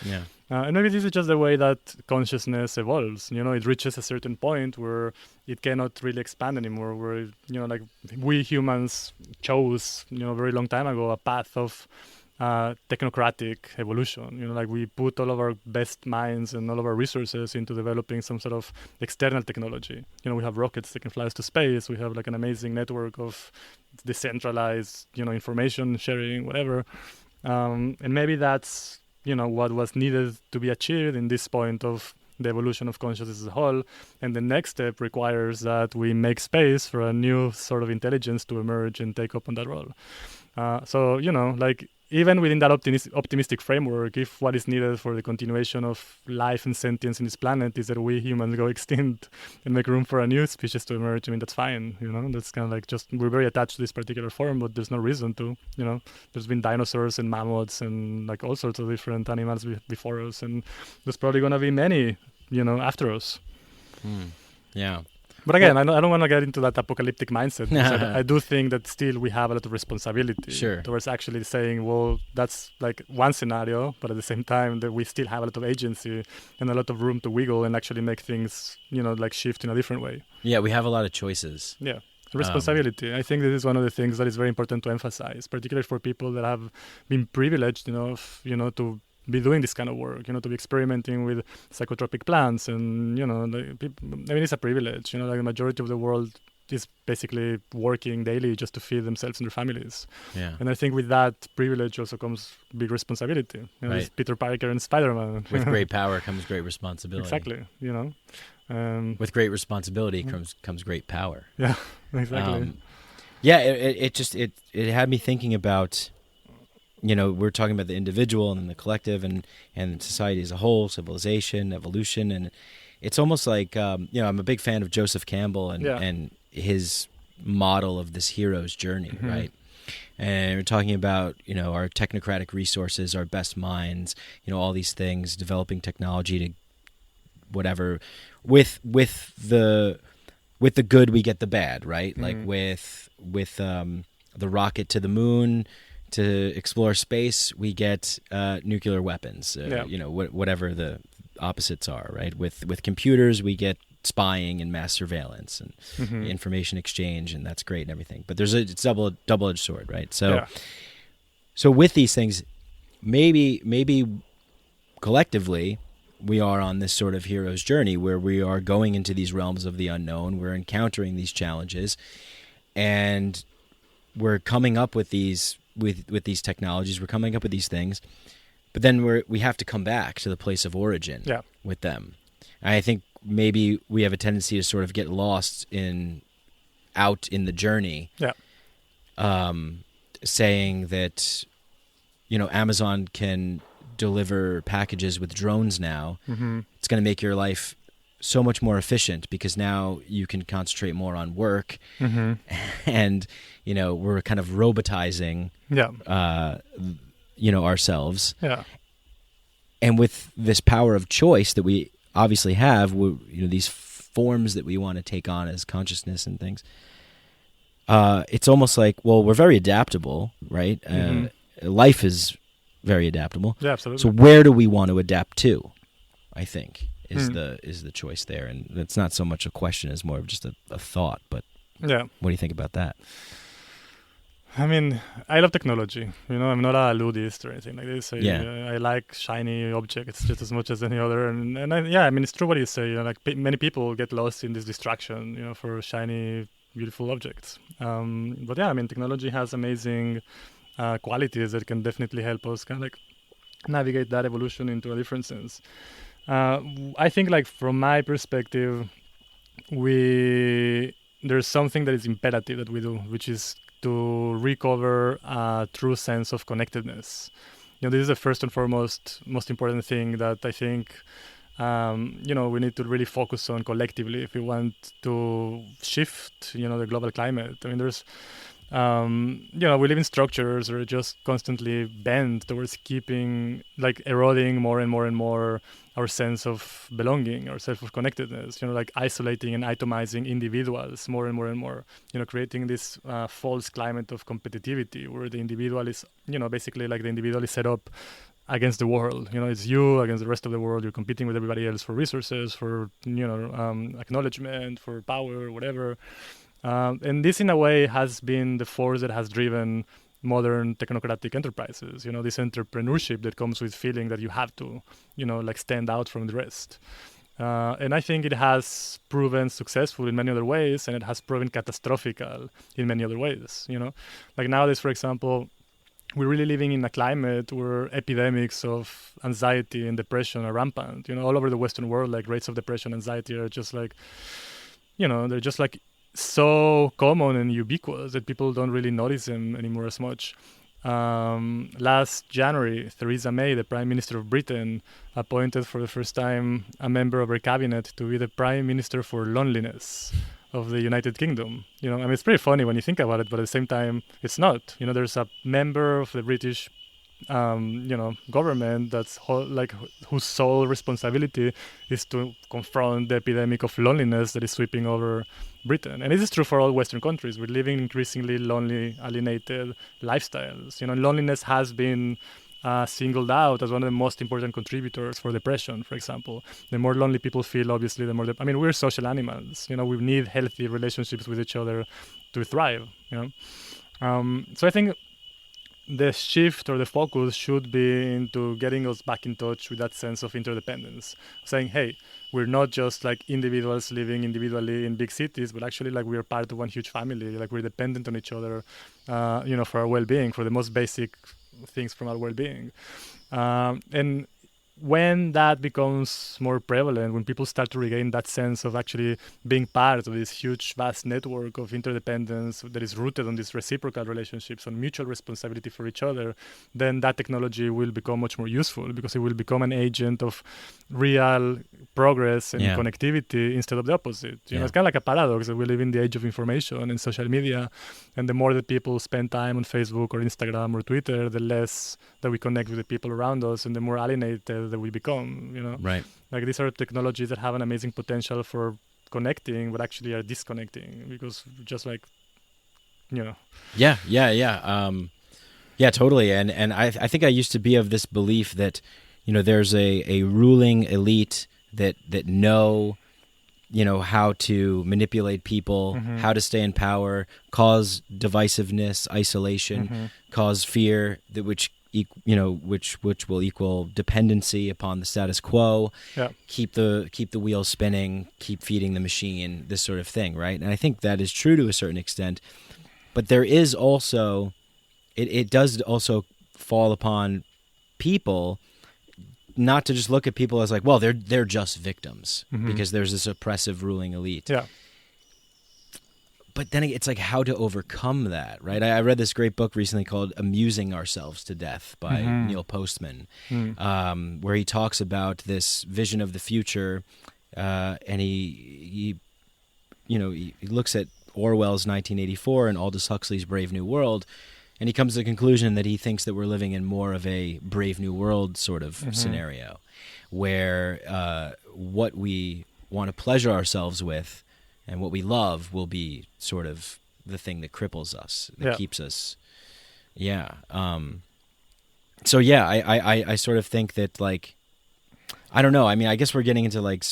Yeah. And maybe this is just the way that consciousness evolves. It reaches a certain point where it cannot really expand anymore, where, like we humans chose, a very long time ago, a path of technocratic evolution. Like we put all of our best minds and all of our resources into developing some sort of external technology. We have rockets that can fly us to space. We have like an amazing network of decentralized, information sharing, whatever. And maybe that's, what was needed to be achieved in this point of the evolution of consciousness as a whole. And the next step requires that we make space for a new sort of intelligence to emerge and take up on that role. So, like even within that optimistic framework, if what is needed for the continuation of life and sentience in this planet is that we humans go extinct and make room for a new species to emerge, I mean, that's fine, that's kind of like just, we're very attached to this particular form, but there's no reason to, there's been dinosaurs and mammoths and like all sorts of different animals before us, and there's probably going to be many, after us. Yeah. But again, I don't want to get into that apocalyptic mindset. I do think that still we have a lot of responsibility towards actually saying, well, that's like one scenario, but at the same time that we still have a lot of agency and a lot of room to wiggle and actually make things, like shift in a different way. Yeah, we have a lot of choices. Yeah. Responsibility. I think this is one of the things that is very important to emphasize, particularly for people that have been privileged, to be doing this kind of work, to be experimenting with psychotropic plants, and it's a privilege. Like the majority of the world is basically working daily just to feed themselves and their families. Yeah. And I think with that privilege also comes big responsibility. Right. It's Peter Parker and Spider-Man. With great power comes great responsibility. Exactly. With great responsibility comes great power. Yeah, exactly. It had me thinking about, we're talking about the individual and then the collective and society as a whole, civilization, evolution, and it's almost like I'm a big fan of Joseph Campbell and his model of this hero's journey, right? And we're talking about our technocratic resources, our best minds, all these things, developing technology to whatever. With the good we get the bad, right? Like with the rocket to the moon to explore space, we get nuclear weapons, whatever the opposites are, right? With computers, we get spying and mass surveillance and information exchange, and that's great and everything. But it's double-edged sword, right? So with these things, maybe collectively, we are on this sort of hero's journey where we are going into these realms of the unknown. We're encountering these challenges, and we're coming up with these with these technologies. We're coming up with these things, but then we have to come back to the place of origin with them. And I think maybe we have a tendency to sort of get lost out in the journey. Saying that Amazon can deliver packages with drones now. It's going to make your life so much more efficient because now you can concentrate more on work, and we're kind of robotizing ourselves. And with this power of choice that we obviously have, these forms that we want to take on as consciousness and things, it's almost like, well, we're very adaptable, right? Life is very adaptable. Yeah, absolutely. So where do we want to adapt to? I think is the choice there, and it's not so much a question as more of just a thought. But what do you think about that? I mean, I love technology. I'm not a ludist or anything like this. I like shiny objects just as much as any other. And it's true what you say. Many people get lost in this distraction, for shiny, beautiful objects. But technology has amazing qualities that can definitely help us kind of like navigate that evolution into a different sense. I think, like, from my perspective, there's something that is imperative that we do, which is to recover a true sense of connectedness. This is the first and foremost, most important thing that I think, we need to really focus on collectively if we want to shift, the global climate. I mean, there's, we live in structures that are just constantly bent towards eroding more and more and more our sense of belonging, our sense of connectedness, like isolating and atomizing individuals more and more and more, creating this false climate of competitivity where the individual is, basically like the individual is set up against the world. It's you against the rest of the world. You're competing with everybody else for resources, for, acknowledgement, for power, whatever. And this, in a way, has been the force that has driven modern technocratic enterprises. This entrepreneurship that comes with feeling that you have to, stand out from the rest. And I think it has proven successful in many other ways, and it has proven catastrophical in many other ways. Like nowadays, for example, we're really living in a climate where epidemics of anxiety and depression are rampant. All over the Western world, like rates of depression, anxiety are just like, they're just like so common and ubiquitous that people don't really notice them anymore as much. Last January, Theresa May, the Prime Minister of Britain, appointed for the first time a member of her cabinet to be the Prime Minister for Loneliness of the United Kingdom. It's pretty funny when you think about it, but at the same time, it's not. There's a member of the British government whose sole responsibility is to confront the epidemic of loneliness that is sweeping over Britain. And this is true for all Western countries. We're living increasingly lonely, alienated lifestyles. Loneliness has been singled out as one of the most important contributors for depression, for example. The more lonely people feel, obviously, the more... we're social animals. We need healthy relationships with each other to thrive. So I think the shift or the focus should be into getting us back in touch with that sense of interdependence, saying, hey, we're not just like individuals living individually in big cities, but actually like we're part of one huge family, like we're dependent on each other, for our well-being, for the most basic things from our well-being. And when that becomes more prevalent, when people start to regain that sense of actually being part of this huge, vast network of interdependence that is rooted on these reciprocal relationships, on mutual responsibility for each other, then that technology will become much more useful because it will become an agent of real progress and connectivity instead of the opposite. It's kind of like a paradox that we live in the age of information and social media, and the more that people spend time on Facebook or Instagram or Twitter, the less that we connect with the people around us and the more alienated that we become, Right. Like these are technologies that have an amazing potential for connecting, but actually are disconnecting because just like, Yeah. Yeah, totally. And I think I used to be of this belief that, there's a ruling elite that know, how to manipulate people, how to stay in power, cause divisiveness, isolation, cause fear, which will equal dependency upon the status quo, keep the wheels spinning, keep feeding the machine, this sort of thing, right? And I think that is true to a certain extent, but there is also, it does also fall upon people not to just look at people as like, well, they're just victims because there's this oppressive ruling elite. Yeah. But then it's like how to overcome that, right? I read this great book recently called Amusing Ourselves to Death by Neil Postman, where he talks about this vision of the future, and he looks at Orwell's 1984 and Aldous Huxley's Brave New World, and he comes to the conclusion that he thinks that we're living in more of a Brave New World sort of scenario, where what we want to pleasure ourselves with and what we love will be sort of the thing that cripples us, that keeps us. Yeah. So yeah, I sort of think that, like, I don't know. I mean, I guess we're getting into like,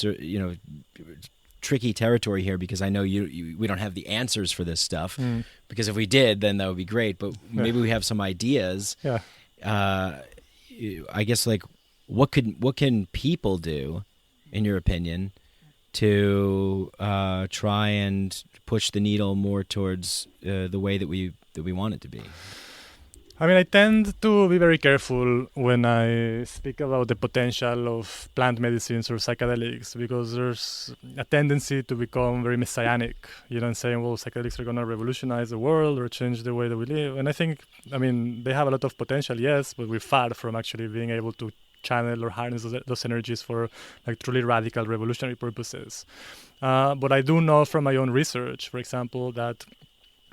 tricky territory here because I know we don't have the answers for this stuff. Because if we did, then that would be great. But maybe we have some ideas. Yeah. I guess like what can people do, in your opinion, to try and push the needle more towards the way that we want it to be? I mean, I tend to be very careful when I speak about the potential of plant medicines or psychedelics because there's a tendency to become very messianic, and saying, well, psychedelics are going to revolutionize the world or change the way that we live. And I think, they have a lot of potential, yes, but we're far from actually being able to channel or harness those energies for like truly radical revolutionary purposes. But I do know from my own research, for example, that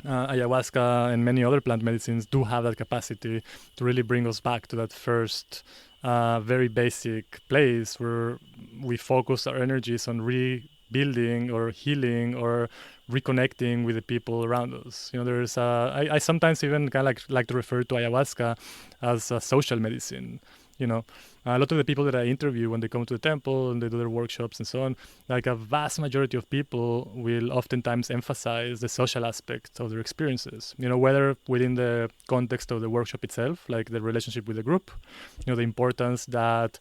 ayahuasca and many other plant medicines do have that capacity to really bring us back to that first very basic place where we focus our energies on rebuilding or healing or reconnecting with the people around us. There's I sometimes even kind of like to refer to ayahuasca as a social medicine. A lot of the people that I interview when they come to the temple and they do their workshops and so on, like a vast majority of people will oftentimes emphasize the social aspect of their experiences, whether within the context of the workshop itself, like the relationship with the group, the importance that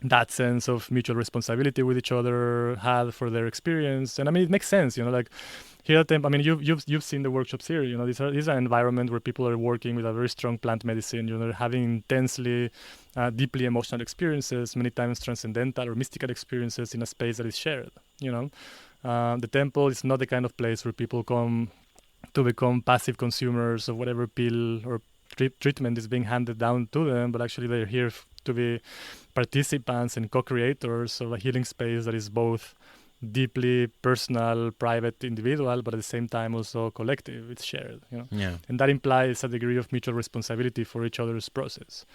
that sense of mutual responsibility with each other had for their experience. And it makes sense, like here at Temple, you've seen the workshops here, these are an environment where people are working with a very strong plant medicine, they're having intensely, deeply emotional experiences, many times transcendental or mystical experiences in a space that is shared, The temple is not the kind of place where people come to become passive consumers of whatever pill or treatment is being handed down to them, but actually they're here to be participants and co-creators of a healing space that is both deeply personal, private, individual, but at the same time also collective. It's shared, Yeah. and that implies a degree of mutual responsibility for each other's process.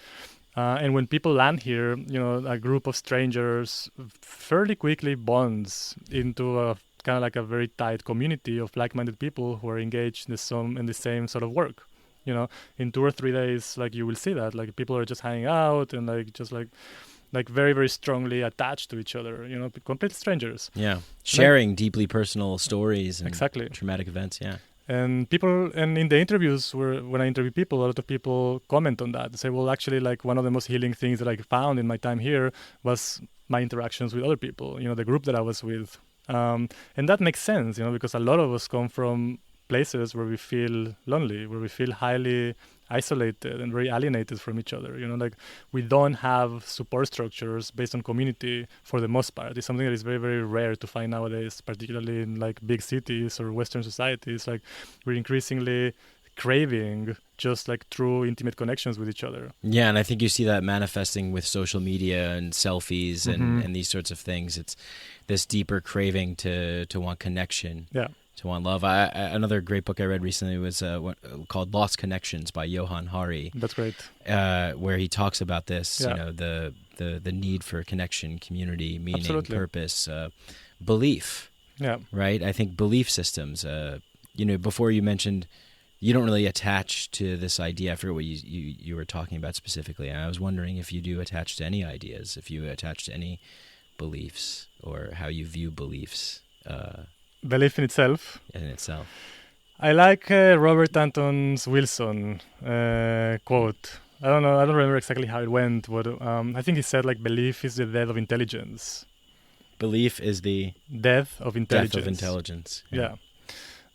And when people land here, a group of strangers fairly quickly bonds into a kind of like a very tight community of like-minded people who are engaged in the same sort of work. In 2 or 3 days, like you will see that, like people are just hanging out and like very, very strongly attached to each other. Complete strangers. Yeah. Sharing deeply personal stories and Exactly. traumatic events. Yeah. And in the interviews when I interview people, a lot of people comment on that. They say, well, actually, like one of the most healing things that I found in my time here was my interactions with other people, the group that I was with. And that makes sense, because a lot of us come from places where we feel lonely, where we feel highly isolated and very alienated from each other. Like we don't have support structures based on community for the most part. It's something that is very, very rare to find nowadays, particularly in like big cities or Western societies. Like we're increasingly craving just like true intimate connections with each other. Yeah, and I think you see that manifesting with social media and selfies and these sorts of things. It's this deeper craving to want connection. Yeah. To want love. Another great book I read recently was called Lost Connections by Johann Hari. That's great. Where he talks about this, Yeah. the need for connection, community, meaning, Absolutely. purpose, belief. Yeah. Right? I think belief systems, before you mentioned you don't really attach to this idea. I forget what you were talking about specifically. And I was wondering if you do attach to any ideas, if you attach to any beliefs or how you view beliefs. Belief in itself. In itself. I like Robert Anton's Wilson quote. I don't know. I don't remember exactly how it went, but I think he said like belief is the death of intelligence. Belief is the death of intelligence. Death of intelligence. Yeah.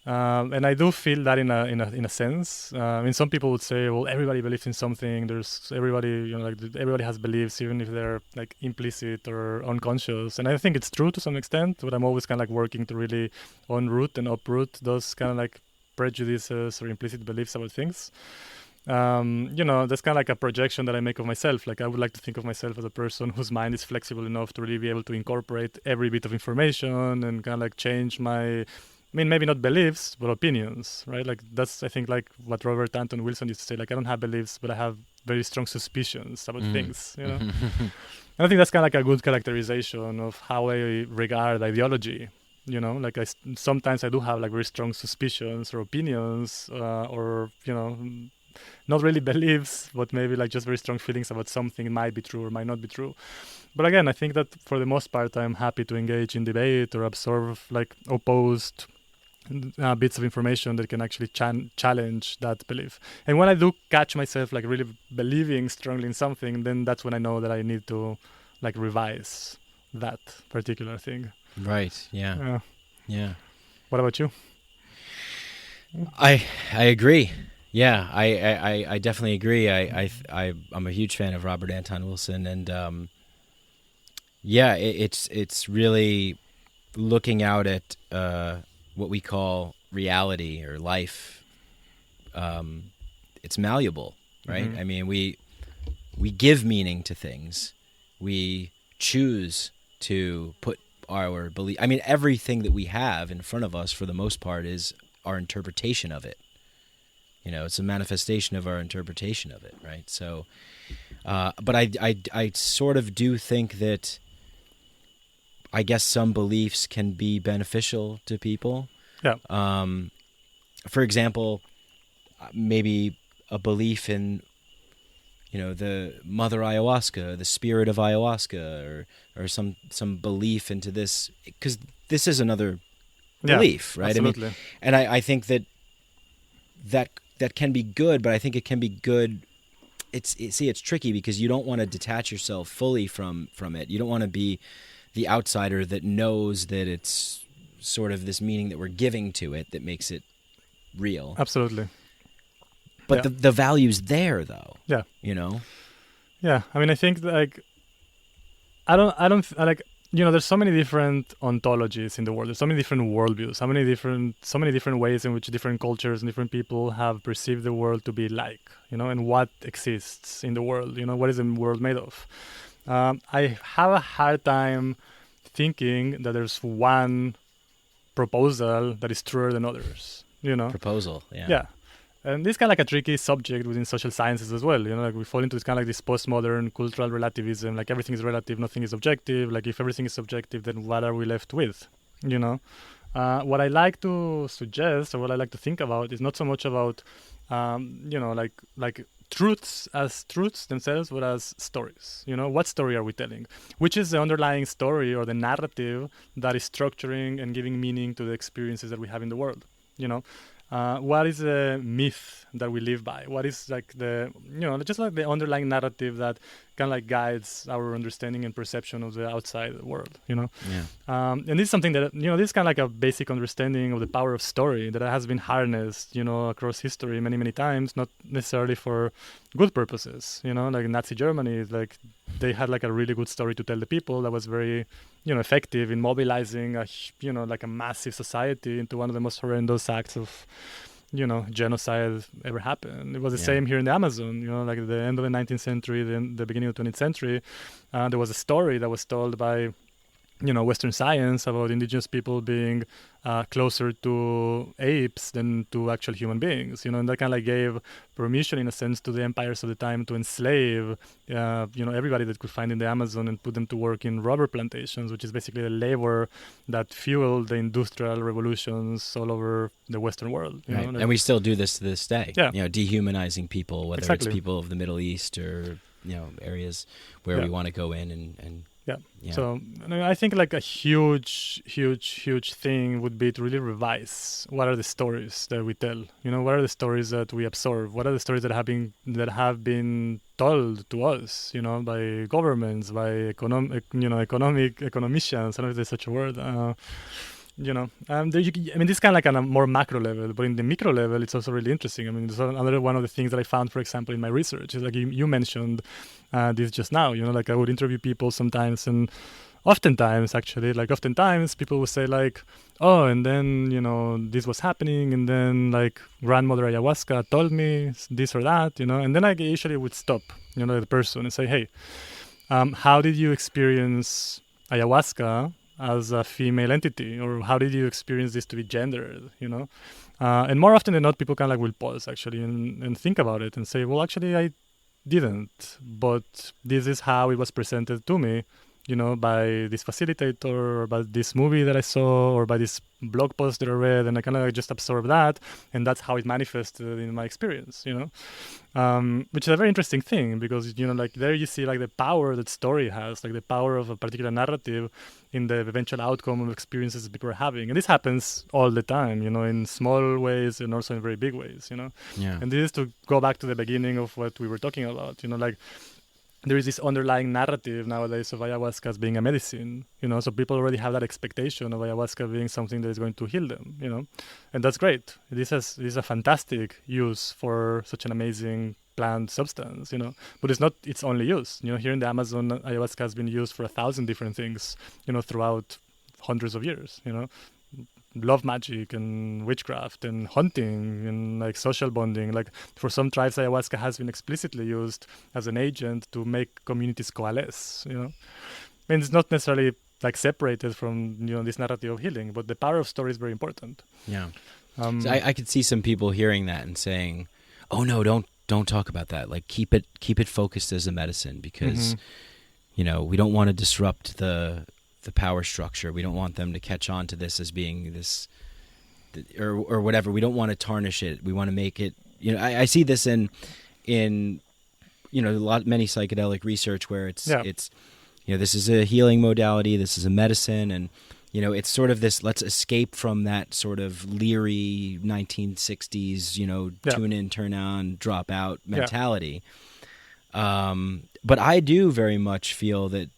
And I do feel that in a sense. I mean, some people would say, well, everybody believes in something. Everybody has beliefs, even if they're like implicit or unconscious. And I think it's true to some extent, but I'm always kind of like working to really unroot and uproot those kind of like prejudices or implicit beliefs about things. That's kind of like a projection that I make of myself. Like I would like to think of myself as a person whose mind is flexible enough to really be able to incorporate every bit of information and kind of like change my... I mean, maybe not beliefs, but opinions, right? Like that's, I think, like what Robert Anton Wilson used to say, like, I don't have beliefs, but I have very strong suspicions about things, And I think that's kind of like a good characterization of how I regard ideology, Like sometimes I do have like very strong suspicions or opinions or, not really beliefs, but maybe like just very strong feelings about something might be true or might not be true. But again, I think that for the most part, I'm happy to engage in debate or absorb like opposed bits of information that can actually challenge that belief. And when I do catch myself like really believing strongly in something, then that's when I know that I need to like revise that particular thing. Right. Yeah. Yeah. What about you? I agree. Yeah, I definitely agree. I'm a huge fan of Robert Anton Wilson, and it's really looking out at what we call reality or life. It's malleable, right? I mean, we give meaning to things. We choose to put our belief. I mean, everything that we have in front of us, for the most part, is our interpretation of it. It's a manifestation of our interpretation of it, right? So, but I sort of do think that I guess some beliefs can be beneficial to people. Yeah. For example, maybe a belief in, the mother ayahuasca, the spirit of ayahuasca, or some belief into this, because this is another belief, right? Absolutely. I mean, and I think that can be good, but I think it can be good. It's tricky because you don't want to detach yourself fully from it. You don't want to be the outsider that knows that it's sort of this meaning that we're giving to it that makes it real. Absolutely. But the value's there, though. Yeah. Yeah. I mean, I think like there's so many different ontologies in the world. There's so many different worldviews. So many different ways in which different cultures and different people have perceived the world to be like, and what exists in the world. What is the world made of? I have a hard time thinking that there's one proposal that is truer than others, Proposal, yeah. Yeah. And this is kind of like a tricky subject within social sciences as well. Like we fall into this kind of like this postmodern cultural relativism, like everything is relative, nothing is objective. Like if everything is subjective, then what are we left with? What I like to suggest, or what I like to think about, is not so much about, like truths as truths themselves, but as stories. What story are we telling? Which is the underlying story or the narrative that is structuring and giving meaning to the experiences that we have in the world? What is the myth that we live by? What is like the, just like the underlying narrative that kind of like guides our understanding and perception of the outside world, Yeah. And this is something that, this is kind of like a basic understanding of the power of story that has been harnessed, across history many, many times, not necessarily for good purposes, like in Nazi Germany, like they had like a really good story to tell the people that was very, effective in mobilizing like a massive society into one of the most horrendous acts of, genocide ever happened. It was the same here in the Amazon, like at the end of the 19th century, the beginning of the 20th century, there was a story that was told by, Western science about indigenous people being closer to apes than to actual human beings, and that kind of like gave permission, in a sense, to the empires of the time to enslave, everybody that could find in the Amazon and put them to work in rubber plantations, which is basically the labor that fueled the industrial revolutions all over the Western world. Right. And we still do this to this day. Yeah. Dehumanizing people, whether Exactly. it's people of the Middle East or, areas where we want to go in and Yeah. So I think like a huge thing would be to really revise what are the stories that we tell. What are the stories that we absorb? What are the stories that have been told to us? By governments, by economicians. I don't know if there's such a word. This is kind of like on a more macro level, but in the micro level, it's also really interesting. There's another one of the things that I found, for example, in my research is like you mentioned this just now. Like I would interview people sometimes, and oftentimes people would say like, oh, and then this was happening, and then like grandmother ayahuasca told me this or that, and then I usually would stop, the person and say, hey, how did you experience ayahuasca as a female entity, or how did you experience this to be gendered, and more often than not, people kind of like will pause actually and think about it and say, well, actually I didn't, but this is how it was presented to me, by this facilitator, or by this movie that I saw, or by this blog post that I read, and I kind of just absorb that, and that's how it manifested in my experience, which is a very interesting thing, because, like there you see like the power that story has, like the power of a particular narrative in the eventual outcome of experiences that people are having. And this happens all the time, in small ways and also in very big ways, Yeah. And this is to go back to the beginning of what we were talking about, like there is this underlying narrative nowadays of ayahuasca as being a medicine, so people already have that expectation of ayahuasca being something that is going to heal them, and that's great. This is a fantastic use for such an amazing plant substance, but it's not its only use. Here in the Amazon, ayahuasca has been used for 1,000 different things, throughout hundreds of years, love magic and witchcraft and hunting and like social bonding. Like for some tribes, ayahuasca has been explicitly used as an agent to make communities coalesce, and it's not necessarily like separated from, this narrative of healing, but the power of story is very important. Yeah. So I could see some people hearing that and saying, oh no, don't talk about that. Like keep it focused as a medicine, because, we don't want to disrupt the power structure. We don't want them to catch on to this as being this, or whatever. We don't want to tarnish it. We want to make it. I see this in many psychedelic research where it's this is a healing modality. This is a medicine, and it's sort of this. Let's escape from that sort of leery 1960s tune in, turn on, drop out mentality. But I do very much feel that.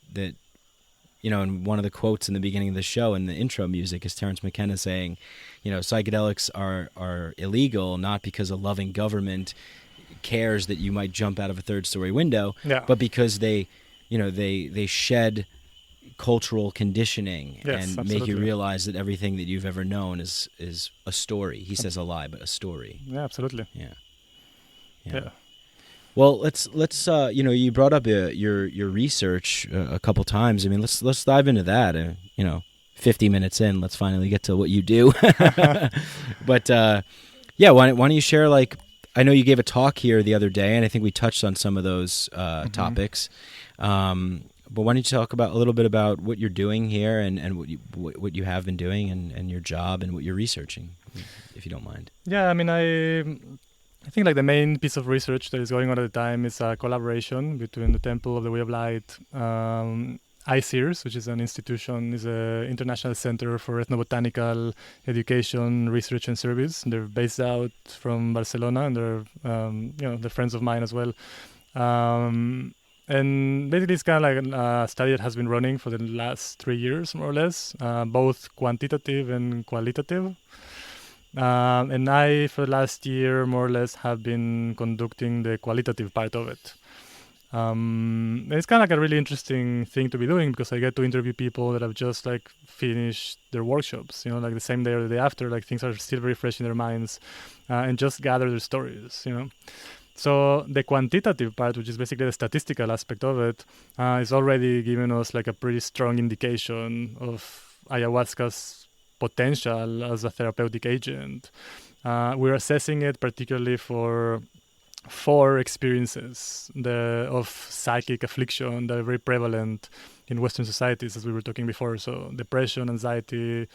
And one of the quotes in the beginning of the show in the intro music is Terence McKenna saying, psychedelics are illegal not because a loving government cares that you might jump out of a third-story window, but because they shed cultural conditioning and make you realize that everything that you've ever known is a story. He says a lie, but a story. Yeah, absolutely. Yeah. Well, let's you brought up your research a couple times. I mean, let's dive into that. 50 minutes in, let's finally get to what you do. But yeah, why don't you share, like, I know you gave a talk here the other day, and I think we touched on some of those topics. But why don't you talk a little bit about what you're doing here and what you have been doing and your job and what you're researching, if you don't mind. Yeah, I mean, I think like the main piece of research that is going on at the time is a collaboration between the Temple of the Way of Light, ICEERS, which is an international center for ethnobotanical education, research, and service. They're based out from Barcelona, and they're friends of mine as well. And basically, it's kind of like a study that has been running for the last 3 years, more or less, both quantitative and qualitative. And I, for the last year, more or less, have been conducting the qualitative part of it. And it's kind of like a really interesting thing to be doing because I get to interview people that have just like finished their workshops, like the same day or the day after, like things are still very fresh in their minds, and just gather their stories, So the quantitative part, which is basically the statistical aspect of it, is already giving us like a pretty strong indication of ayahuasca's potential as a therapeutic agent. We're assessing it particularly for 4 experiences of psychic affliction that are very prevalent in Western societies, as we were talking before. So depression, anxiety,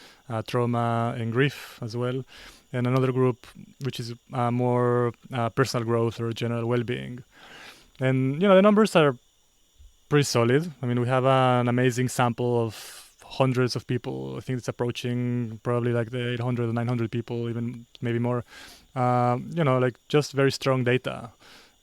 trauma, and grief as well. And another group, which is more personal growth or general well-being. And, the numbers are pretty solid. I mean, we have an amazing sample of hundreds of people. I think it's approaching probably like the 800 or 900 people, even maybe more. Like just very strong data.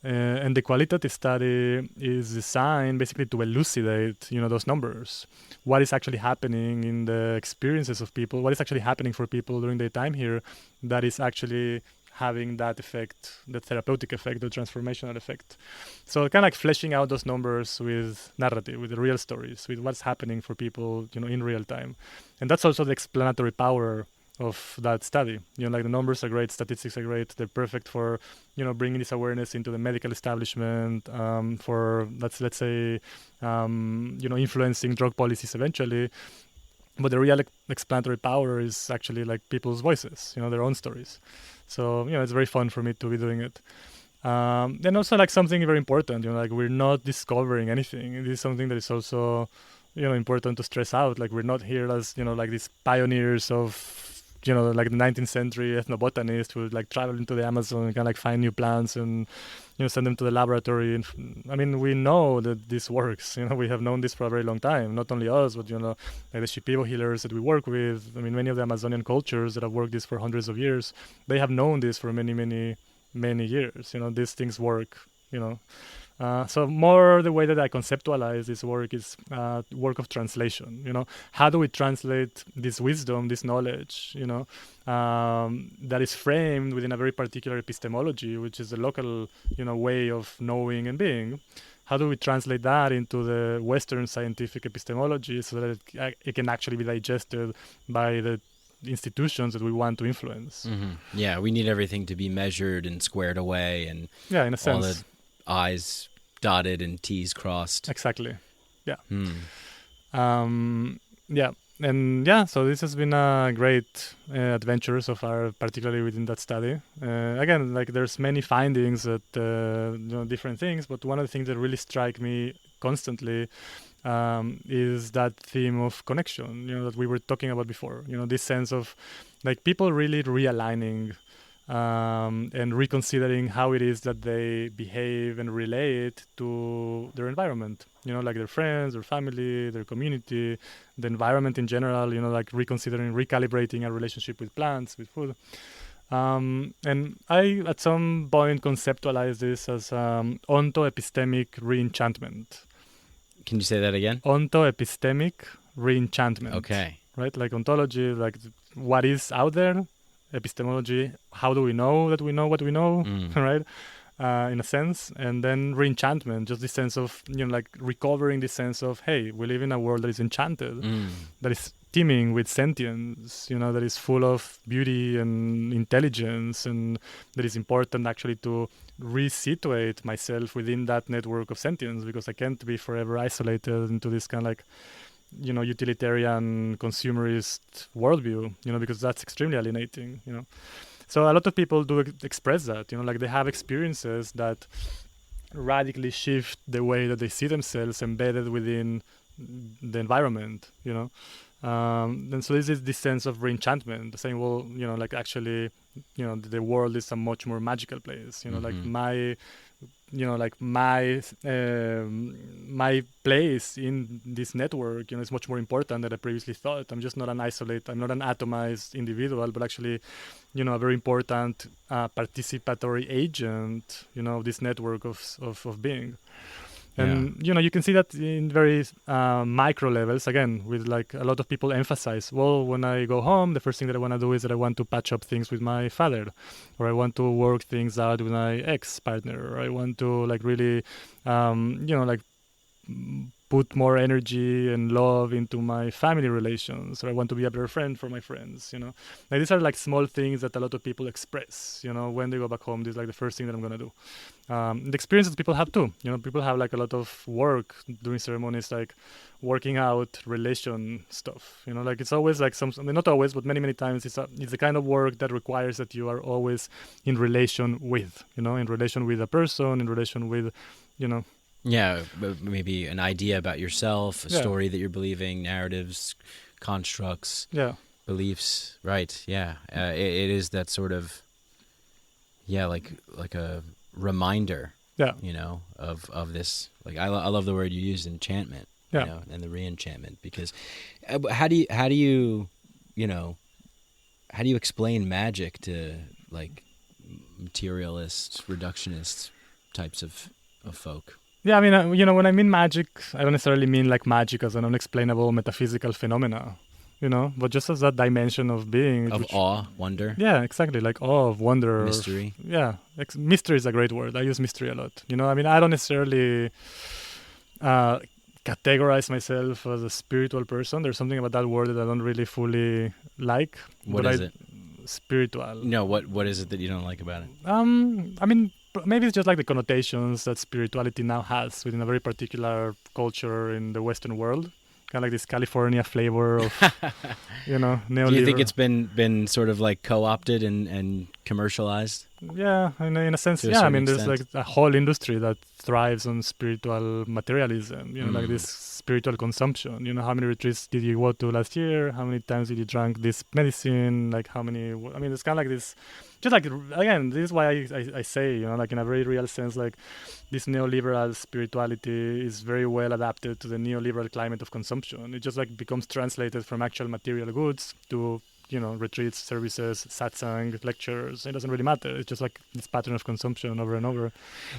And the qualitative study is designed basically to elucidate, those numbers. What is actually happening in the experiences of people? What is actually happening for people during their time here that is actually having that effect, the therapeutic effect, the transformational effect. So kind of like fleshing out those numbers with narrative, with the real stories, with what's happening for people, in real time. And that's also the explanatory power of that study. Like the numbers are great, statistics are great. They're perfect for, bringing this awareness into the medical establishment, for let's say, influencing drug policies eventually. But the real explanatory power is actually like people's voices, their own stories. So, it's very fun for me to be doing it. And also like something very important, like we're not discovering anything. It is something that is also, important to stress out. Like we're not here as, like these pioneers of, like the 19th century ethnobotanists who would like travel into the Amazon and kind of like find new plants and, send them to the laboratory. And I mean, we know that this works. We have known this for a very long time. Not only us, but, like the Shipibo healers that we work with. I mean, many of the Amazonian cultures that have worked this for hundreds of years, they have known this for many, many, many years. These things work, So more the way that I conceptualize this work is work of translation. How do we translate this wisdom, this knowledge, that is framed within a very particular epistemology, which is a local, way of knowing and being. How do we translate that into the Western scientific epistemology so that it can actually be digested by the institutions that we want to influence? Mm-hmm. Yeah, we need everything to be measured and squared away, and in a sense, all the I's dotted and T's crossed. Exactly. Yeah. So this has been a great adventure so far, particularly within that study. Again, like there's many findings that different things, but one of the things that really strike me constantly is that theme of connection, that we were talking about before. This sense of like people really realigning and reconsidering how it is that they behave and relate to their environment, like their friends, their family, their community, the environment in general, like reconsidering, recalibrating our relationship with plants, with food. And I, at some point, conceptualized this as Onto-Epistemic Re-Enchantment. Can you say that again? Onto-Epistemic Re-Enchantment. Okay. Right? Like ontology, like what is out there. Epistemology, how do we know that we know what we know, right? In a sense. And then re-enchantment, just this sense of, like recovering this sense of, hey, we live in a world that is enchanted, that is teeming with sentience, that is full of beauty and intelligence, and that is important actually to resituate myself within that network of sentience, because I can't be forever isolated into this kind of like, utilitarian consumerist worldview, because that's extremely alienating, So a lot of people do express that, like they have experiences that radically shift the way that they see themselves embedded within the environment, and so this sense of re-enchantment, saying, well, like actually, the world is a much more magical place, like my place in this network, is much more important than I previously thought. I'm just not I'm not an atomized individual, but actually, a very important participatory agent, of this network of being. And, you can see that in very micro levels, again, with like a lot of people emphasize, well, when I go home, the first thing that I want to do is that I want to patch up things with my father, or I want to work things out with my ex-partner, or I want to like really, put more energy and love into my family relations, or I want to be a better friend for my friends, Like these are like small things that a lot of people express, when they go back home. This is like the first thing that I'm going to do. The experiences people have too, people have like a lot of work during ceremonies, like working out relation stuff, like it's always like not always, but many times it's the kind of work that requires that you are always in relation with, in relation with a person, in relation with, Yeah, maybe an idea about yourself, a story that you're believing, narratives, constructs, beliefs. Right. Yeah. It is that sort of, like a reminder, of this. Like I love the word you used, enchantment, and the re-enchantment, because how do you explain magic to like materialist, reductionist types of folk? Yeah, I mean, when I mean magic, I don't necessarily mean like magic as an unexplainable metaphysical phenomena, but just as that dimension of being. Of awe, wonder. Yeah, exactly, like awe, of wonder. Mystery. Mystery is a great word. I use mystery a lot. I don't necessarily categorize myself as a spiritual person. There's something about that word that I don't really fully like. What is it? Spiritual. No, what is it that you don't like about it? I mean, maybe it's just like the connotations that spirituality now has within a very particular culture in the Western world. Kind of like this California flavor of, neoliberal. Do you think it's been sort of like co-opted and commercialized? Yeah, in a sense, there's like a whole industry that thrives on spiritual materialism, like this spiritual consumption. How many retreats did you go to last year? How many times did you drink this medicine? Like how many, it's kind of like this, just like, again, this is why I say, like in a very real sense, like this neoliberal spirituality is very well adapted to the neoliberal climate of consumption. It just like becomes translated from actual material goods to, retreats, services, satsang, lectures. It doesn't really matter. It's just like this pattern of consumption over and over.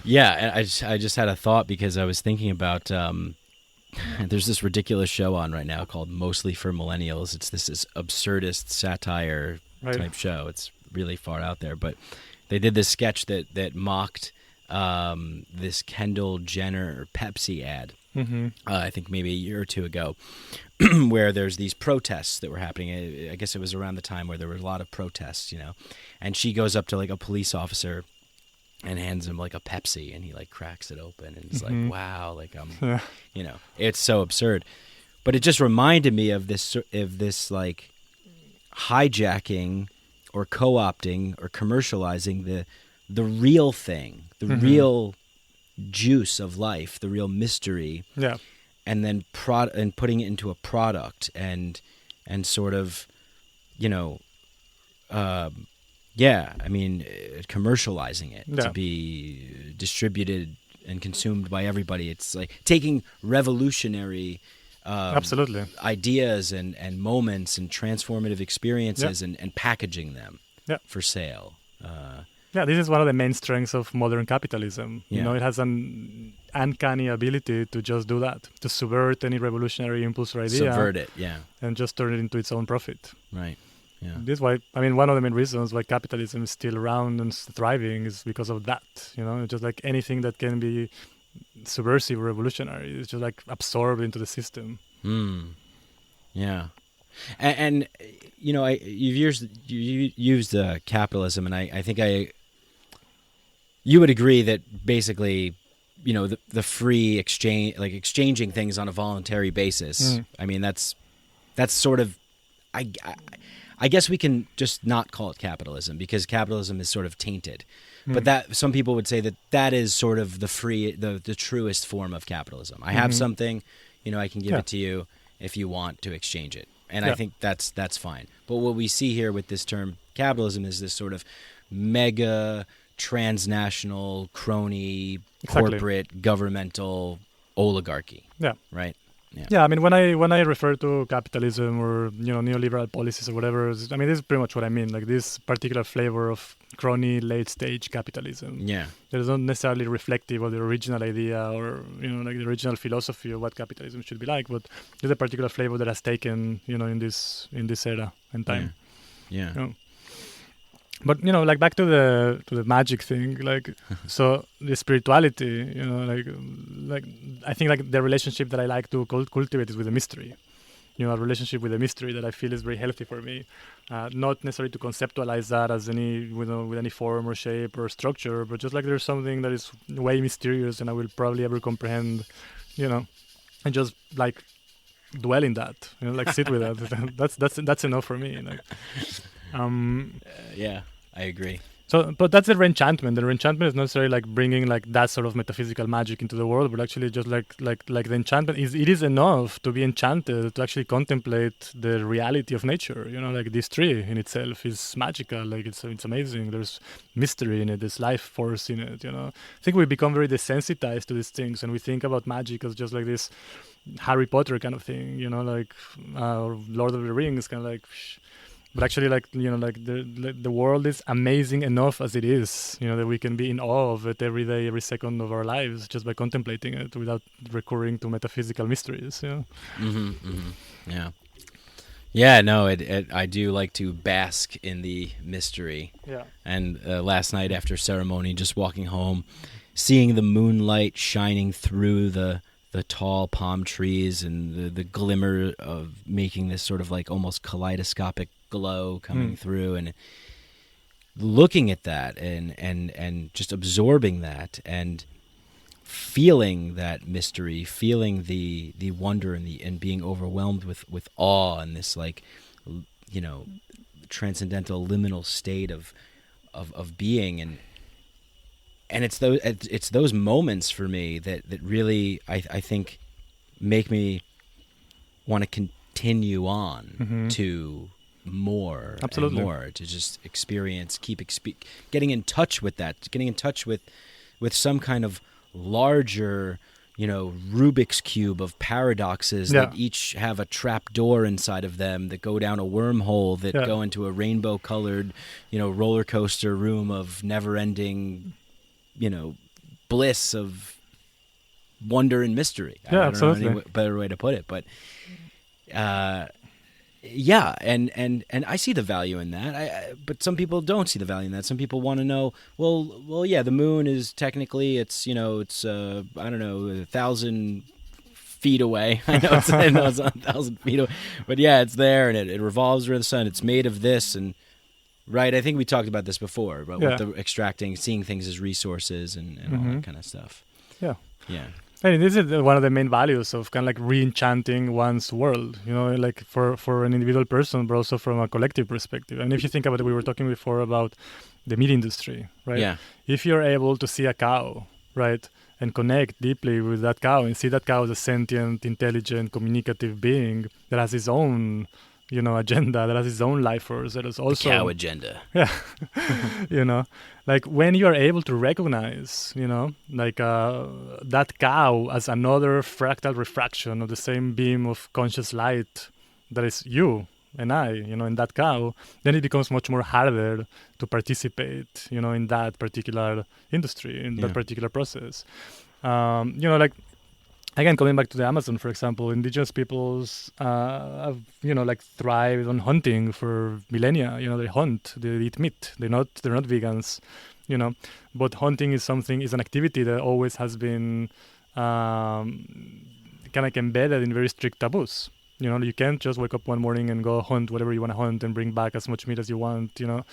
Yeah, and I just had a thought because I was thinking about there's this ridiculous show on right now called Mostly for Millennials. It's this absurdist satire type show. It's really far out there, but they did this sketch that mocked this Kendall Jenner Pepsi ad. Mm-hmm. I think maybe a year or two ago, where there's these protests that were happening. I guess it was around the time where there were a lot of protests, and she goes up to like a police officer and hands him like a Pepsi, and he like cracks it open, and it's like, wow, like it's so absurd. But it just reminded me of this like hijacking or co-opting or commercializing the real thing, the real juice of life, the real mystery, and then and putting it into a product and sort of, commercializing it to be distributed and consumed by everybody. It's like taking revolutionary absolutely ideas and moments and transformative experiences and packaging them for sale. This is one of the main strengths of modern capitalism. It has an uncanny ability to just do that, to subvert any revolutionary impulse or idea. Subvert it, and just turn it into its own profit. Right. Yeah. This is why, one of the main reasons why capitalism is still around and thriving is because of that. It's just like anything that can be subversive or revolutionary is just like absorbed into the system. Yeah. And you know, you used capitalism, and I think you would agree that basically, you know, the free exchange, like exchanging things on a voluntary basis. I mean, that's sort of, I guess we can just not call it capitalism, because capitalism is sort of tainted. But that some people would say that is sort of the truest form of capitalism. I have something, you know, I can give it to you if you want to exchange it. And I think that's fine. But what we see here with this term capitalism is this sort of mega transnational crony corporate governmental oligarchy. Yeah. Right? Yeah, I mean, when I refer to capitalism or, you know, neoliberal policies or whatever, I mean, this is pretty much what I mean. Like this particular flavor of crony late-stage capitalism. Yeah. That is not necessarily reflective of the original idea or, you know, like the original philosophy of what capitalism should be like, but there's a particular flavor that has taken, you know, in this era and time. Yeah. You know? But, you know, like back to the magic thing, like, so the spirituality, you know, like I think like the relationship that I like to cultivate is with the mystery. You know, a relationship with the mystery that I feel is very healthy for me. Not necessarily to conceptualize that as with any form or shape or structure, but just like there's something that is way mysterious and I will probably ever comprehend, you know, and just like dwell in that, you know, like sit with that. That's enough for me. Like, yeah, I agree. So, but that's the Re-Enchantment. The Re-Enchantment is not necessarily like bringing like that sort of metaphysical magic into the world, but actually just like the enchantment it is enough to be enchanted to actually contemplate the reality of nature. You know, like this tree in itself is magical. Like it's amazing. There's mystery in it. There's life force in it. You know, I think we become very desensitized to these things, and we think about magic as just like this Harry Potter kind of thing. You know, like Lord of the Rings kind of like. But actually, like, you know, like the world is amazing enough as it is, you know, that we can be in awe of it every day, every second of our lives, just by contemplating it without recurring to metaphysical mysteries. You know? Yeah. Yeah. No, I do like to bask in the mystery. Yeah. And last night after ceremony, just walking home, seeing the moonlight shining through the tall palm trees and the glimmer of making this sort of like almost kaleidoscopic glow coming through, and looking at that and just absorbing that and feeling that mystery, feeling the wonder and being overwhelmed with awe and this, like, you know, transcendental liminal state of being, and it's those moments for me that really I think make me want to continue on to more and more, to just experience, getting in touch with that, getting in touch with some kind of larger, you know, Rubik's Cube of paradoxes that each have a trap door inside of them that go down a wormhole that go into a rainbow colored, you know, roller coaster room of never ending, you know, bliss of wonder and mystery. I don't know any better way to put it, but yeah, and I see the value in that. But some people don't see the value in that. Some people want to know, well, yeah, the moon is technically it's, you know, it's I don't know, 1,000 feet away. I know it's 1,000 feet away, but yeah, it's there and it revolves around the sun. It's made of this and. Right, I think we talked about this before, about what the extracting, seeing things as resources and all that kind of stuff. Yeah. And this is one of the main values of kind of like re-enchanting one's world, you know, like for an individual person, but also from a collective perspective. And if you think about it, we were talking before about the meat industry, right? Yeah. If you're able to see a cow, right, and connect deeply with that cow and see that cow as a sentient, intelligent, communicative being that has its own, you know, agenda, that has its own life force, that is also... The cow agenda. Yeah. You know, like when you are able to recognize, you know, like that cow as another fractal refraction of the same beam of conscious light that is you and I, you know, in that cow, then it becomes much more harder to participate, you know, in that particular industry, in that particular process. You know, like, again, coming back to the Amazon, for example, indigenous peoples have, you know, like thrived on hunting for millennia. You know, they hunt, they eat meat. They're not vegans, you know. But hunting is an activity that always has been kind of embedded in very strict taboos. You know, you can't just wake up one morning and go hunt whatever you want to hunt and bring back as much meat as you want. The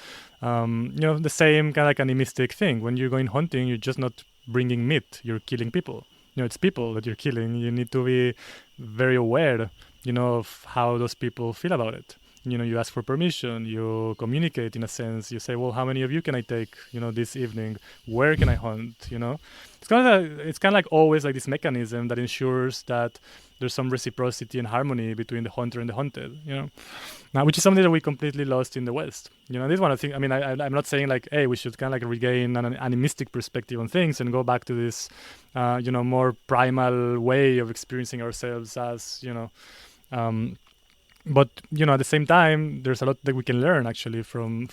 same kind of like animistic thing. When you're going hunting, you're just not bringing meat. You're killing people. It's people that you're killing. You need to be very aware, of how those people feel about it. You ask for permission, you communicate in a sense. You say, well, how many of you can I take, this evening? Where can I hunt? It's kind of like always like this mechanism that ensures that there's some reciprocity and harmony between the hunter and the hunted, now, which is something that we completely lost in the West. This one, I think, I'm not saying like, hey, we should kind of like regain an animistic perspective on things and go back to this, more primal way of experiencing ourselves as, but at the same time, there's a lot that we can learn actually from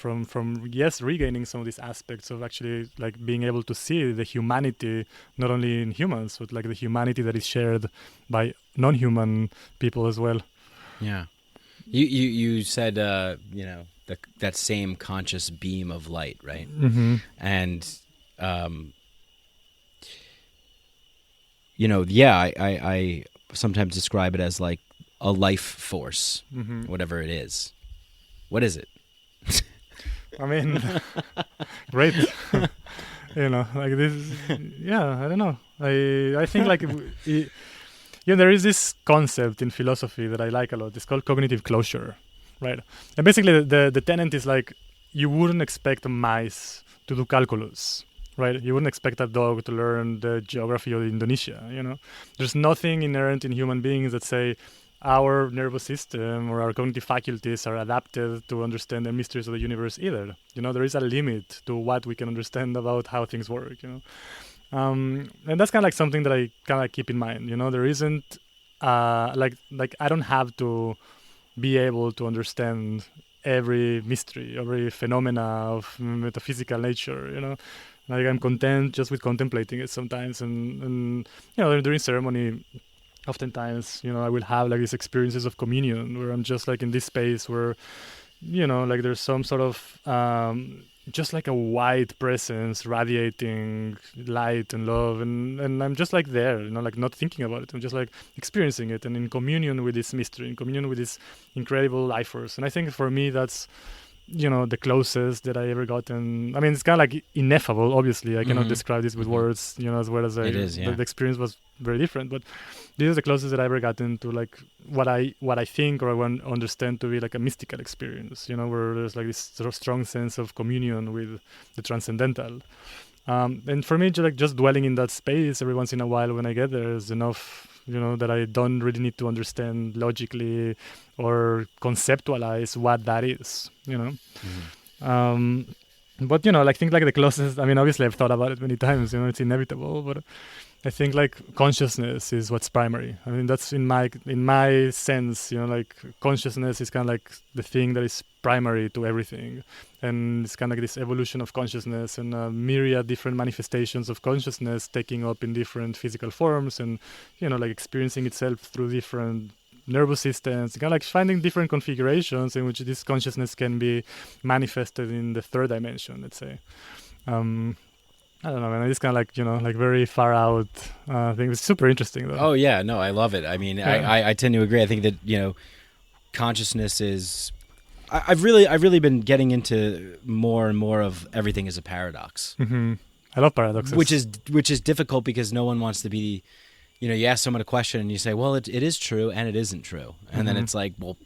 regaining some of these aspects of actually like being able to see the humanity not only in humans but like the humanity that is shared by non-human people as well. Yeah, you said that same conscious beam of light, right? Mm-hmm. And I sometimes describe it as like a life force, mm-hmm. whatever it is. What is it? I mean, great. Like this. Yeah, I don't know. I think like there is this concept in philosophy that I like a lot. It's called cognitive closure, right? And basically, the tenet is like you wouldn't expect mice to do calculus. Right, you wouldn't expect a dog to learn the geography of Indonesia. There's nothing inherent in human beings that say our nervous system or our cognitive faculties are adapted to understand the mysteries of the universe either. There is a limit to what we can understand about how things work. And that's kind of like something that I kind of keep in mind. There isn't like I don't have to be able to understand every mystery, every phenomena of metaphysical nature. Like I'm content just with contemplating it sometimes, and during ceremony, oftentimes I will have like these experiences of communion where I'm just like in this space where like there's some sort of just like a white presence radiating light and love, and I'm just like there, like not thinking about it. I'm just like experiencing it and in communion with this mystery, in communion with this incredible life force. And I think for me that's the closest that I ever gotten. I mean, it's kind of like ineffable. Obviously, I cannot describe this with words, as well as it is. Yeah. The experience was very different. But this is the closest that I ever gotten to like what I think or I want to understand to be like a mystical experience. Where there's like this sort of strong sense of communion with the transcendental. And for me, just dwelling in that space every once in a while when I get there is enough. That I don't really need to understand logically or conceptualize what that is, But, I think like the closest, I mean, obviously I've thought about it many times, it's inevitable, but I think like consciousness is what's primary. I mean, that's in my sense, like consciousness is kind of like the thing that is primary to everything. And it's kind of like this evolution of consciousness and a myriad different manifestations of consciousness taking up in different physical forms and, like experiencing itself through different nervous systems, kind of like finding different configurations in which this consciousness can be manifested in the third dimension, let's say. I don't know, man. It's kind of like, like very far out thing. It's super interesting, though. Oh, yeah. No, I love it. I mean, yeah. I tend to agree. I think that, consciousness is... I've really been getting into more and more of everything as a paradox. Mm-hmm. I love paradoxes. Which is difficult because no one wants to be... you ask someone a question and you say, well, it is true and it isn't true. And then it's like, well,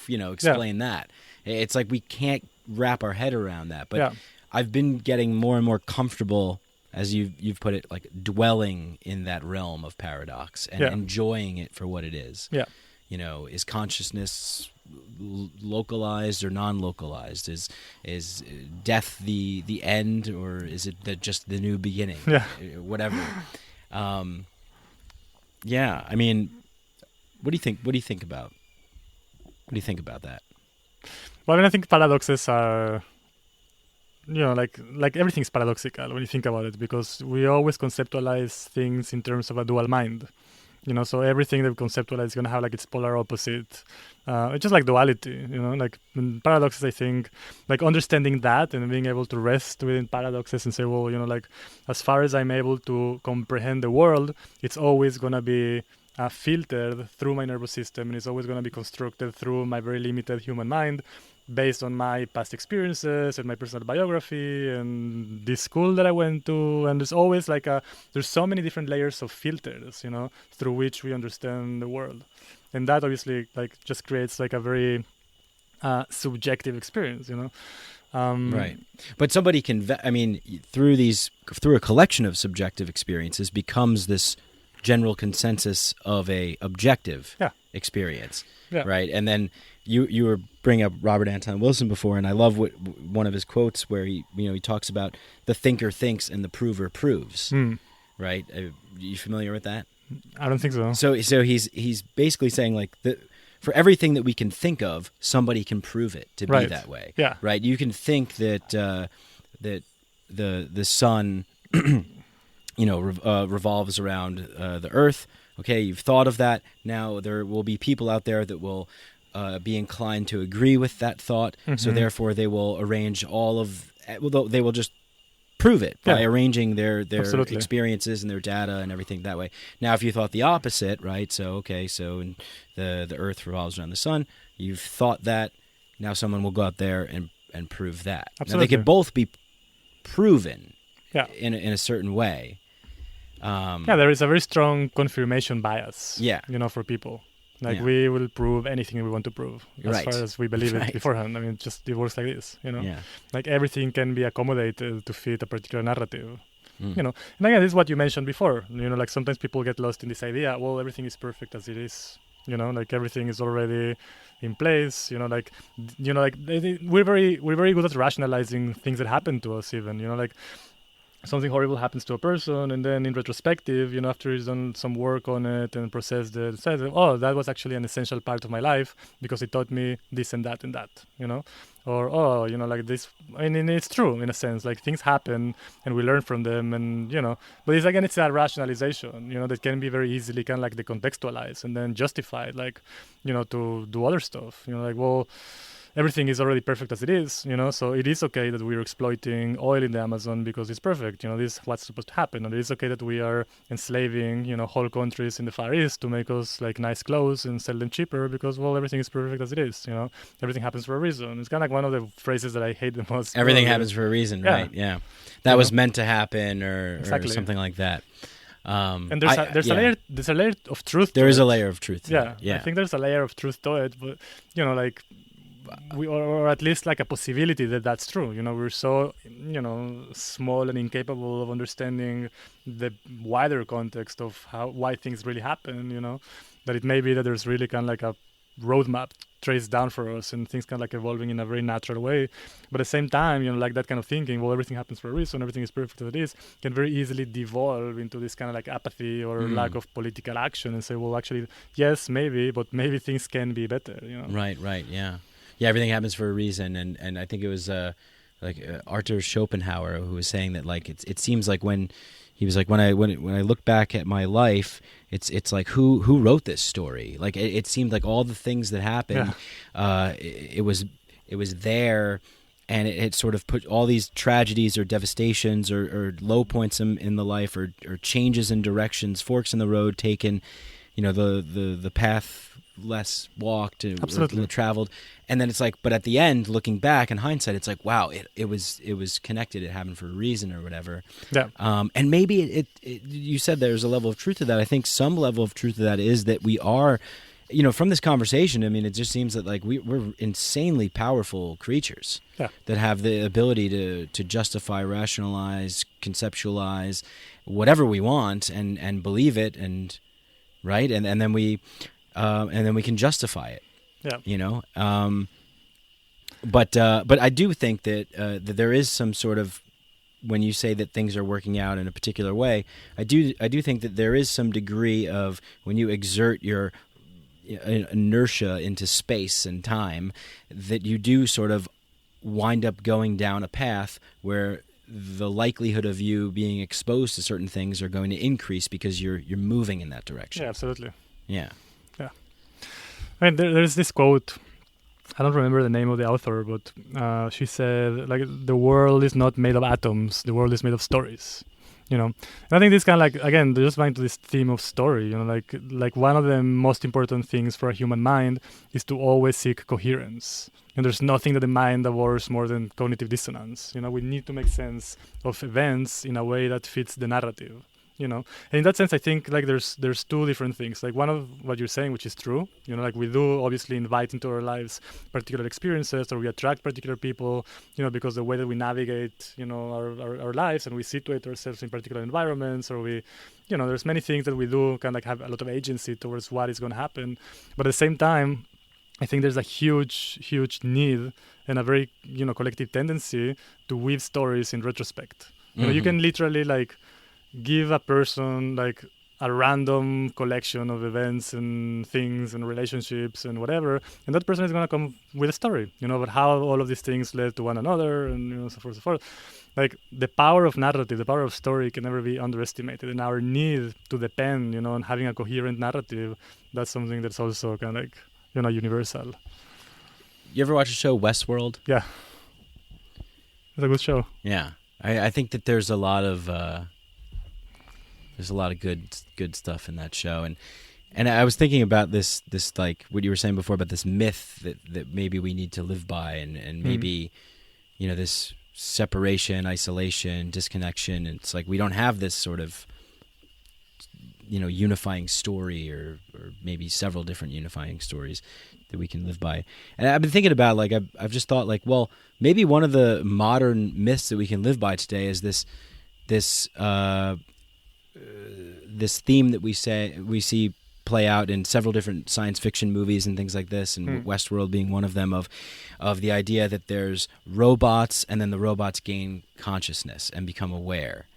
explain that. It's like we can't wrap our head around that. But I've been getting more and more comfortable, as you've put it, like dwelling in that realm of paradox and enjoying it for what it is. Yeah. Is consciousness localized or non-localized? Is death the end, or is it just the new beginning? Yeah. Whatever. Yeah. I mean, what do you think about that? Well, I mean, I think paradoxes are, like everything's paradoxical when you think about it, because we always conceptualize things in terms of a dual mind. So everything that we conceptualize is going to have like its polar opposite. It's just like duality, like in paradoxes, I think, like understanding that and being able to rest within paradoxes and say, well, like as far as I'm able to comprehend the world, it's always going to be filtered through my nervous system, and it's always going to be constructed through my very limited human mind, based on my past experiences and my personal biography and this school that I went to. And there's always there's so many different layers of filters, through which we understand the world. And that obviously just creates a very subjective experience, Right. But somebody can, through a collection of subjective experiences becomes this general consensus of a objective experience. Yeah. Right. And then you were bringing up Robert Anton Wilson before, and I love one of his quotes where he talks about the thinker thinks and the prover proves. Right. Are you familiar with that? I don't think so. So he's basically saying for everything that we can think of, somebody can prove it to be that way. Yeah. Right. You can think that that the sun revolves around the earth. Okay, you've thought of that. Now there will be people out there that will be inclined to agree with that thought. So therefore, they will arrange they will just prove it by arranging their Absolutely. experiences and their data and everything that way. Now, if you thought the opposite, right? So the earth revolves around the sun. You've thought that. Now someone will go out there and prove that. Absolutely. Now, they could both be proven in a certain way. There is a very strong confirmation bias. For people. We will prove anything we want to prove as far as we believe it beforehand. I mean, it works like this, everything can be accommodated to fit a particular narrative, And again, this is what you mentioned before, sometimes people get lost in this idea, well, everything is perfect as it is, everything is already in place, we're very good at rationalizing things that happen to us even, something horrible happens to a person, and then in retrospective, after he's done some work on it and processed it, says, oh, that was actually an essential part of my life because it taught me this and that and that, or, oh, this, it's true in a sense, things happen and we learn from them, and, but it's that rationalization, that can be very easily kind of decontextualized and then justified, to do other stuff, well, everything is already perfect as it is, so it is okay that we're exploiting oil in the Amazon because it's perfect, this is what's supposed to happen. And it is okay that we are enslaving, whole countries in the Far East to make us nice clothes and sell them cheaper because, well, everything is perfect as it is, everything happens for a reason. It's kind of one of the phrases that I hate the most. Everything happens for a reason, right? Yeah. That was meant to happen or something like that. And there's a layer of truth. There is a layer of truth. Yeah. I think there's a layer of truth to it, but, or at least a possibility that that's true. We're so, small and incapable of understanding the wider context of why things really happen, that it may be that there's really kind of a roadmap traced down for us and things kind of evolving in a very natural way. But at the same time, that kind of thinking, well, everything happens for a reason, everything is perfect as it is, can very easily devolve into this kind of apathy or lack of political action and say, well, actually, yes, maybe, but maybe things can be better, Right, yeah. Yeah, everything happens for a reason, and I think it was Arthur Schopenhauer who was saying that it seems like when he was when I look back at my life, it's like who wrote this story? It seemed like all the things that happened, it was there, and it sort of put all these tragedies or devastations or low points in the life or changes in directions, forks in the road taken, the path less walked or traveled, and then it's but at the end, looking back in hindsight, it's wow, it was connected, it happened for a reason or whatever. And maybe it you said there's a level of truth to that. I think some level of truth to that is that we are, from this conversation, I mean, it just seems that we're insanely powerful creatures that have the ability to justify, rationalize, conceptualize whatever we want and believe it, and right, and then we can justify it. But I do think that there is some sort of, when you say that things are working out in a particular way, I do think that there is some degree of, when you exert your inertia into space and time, that you do sort of wind up going down a path where the likelihood of you being exposed to certain things are going to increase because you're moving in that direction. Yeah, absolutely. Yeah. I mean, there's this quote, I don't remember the name of the author, but she said, the world is not made of atoms, the world is made of stories. you know. And I think this kind of like, again, just back to this theme of story, you know, like one of the most important things for a human mind is to always seek coherence. And there's nothing that the mind abhors more than cognitive dissonance. You know, we need to make sense of events in a way that fits the narrative. You know, and in that sense, I think like there's two different things. Like one of what you're saying, which is true. You know, like we do obviously invite into our lives particular experiences, or we attract particular people. You know, because the way that we navigate, you know, our lives, and we situate ourselves in particular environments, or we, you know, there's many things that we do kind of like have a lot of agency towards what is going to happen. But at the same time, I think there's a huge need and a very, you know, collective tendency to weave stories in retrospect. You know, you can literally like give a person like a random collection of events and things and relationships and whatever, and that person is going to come with a story, you know, about how all of these things led to one another, and, you know, so forth, so forth. Like the power of narrative, the power of story can never be underestimated, and our need to depend, you know, on having a coherent narrative, that's something that's also kind of like, you know, universal. You ever watch the show Westworld? Yeah, it's a good show. Yeah, I think that there's a lot of good stuff in that show, and I was thinking about this like what you were saying before about this myth that maybe we need to live by, and maybe you know, this separation, isolation, disconnection. It's like we don't have this sort of, you know, unifying story, or maybe several different unifying stories that we can live by. And I've been thinking about, like, I've just thought, like, well, maybe one of the modern myths that we can live by today is this theme that we see play out in several different science fiction movies and things like this, and Westworld being one of them, of the idea that there's robots, and then the robots gain consciousness and become aware.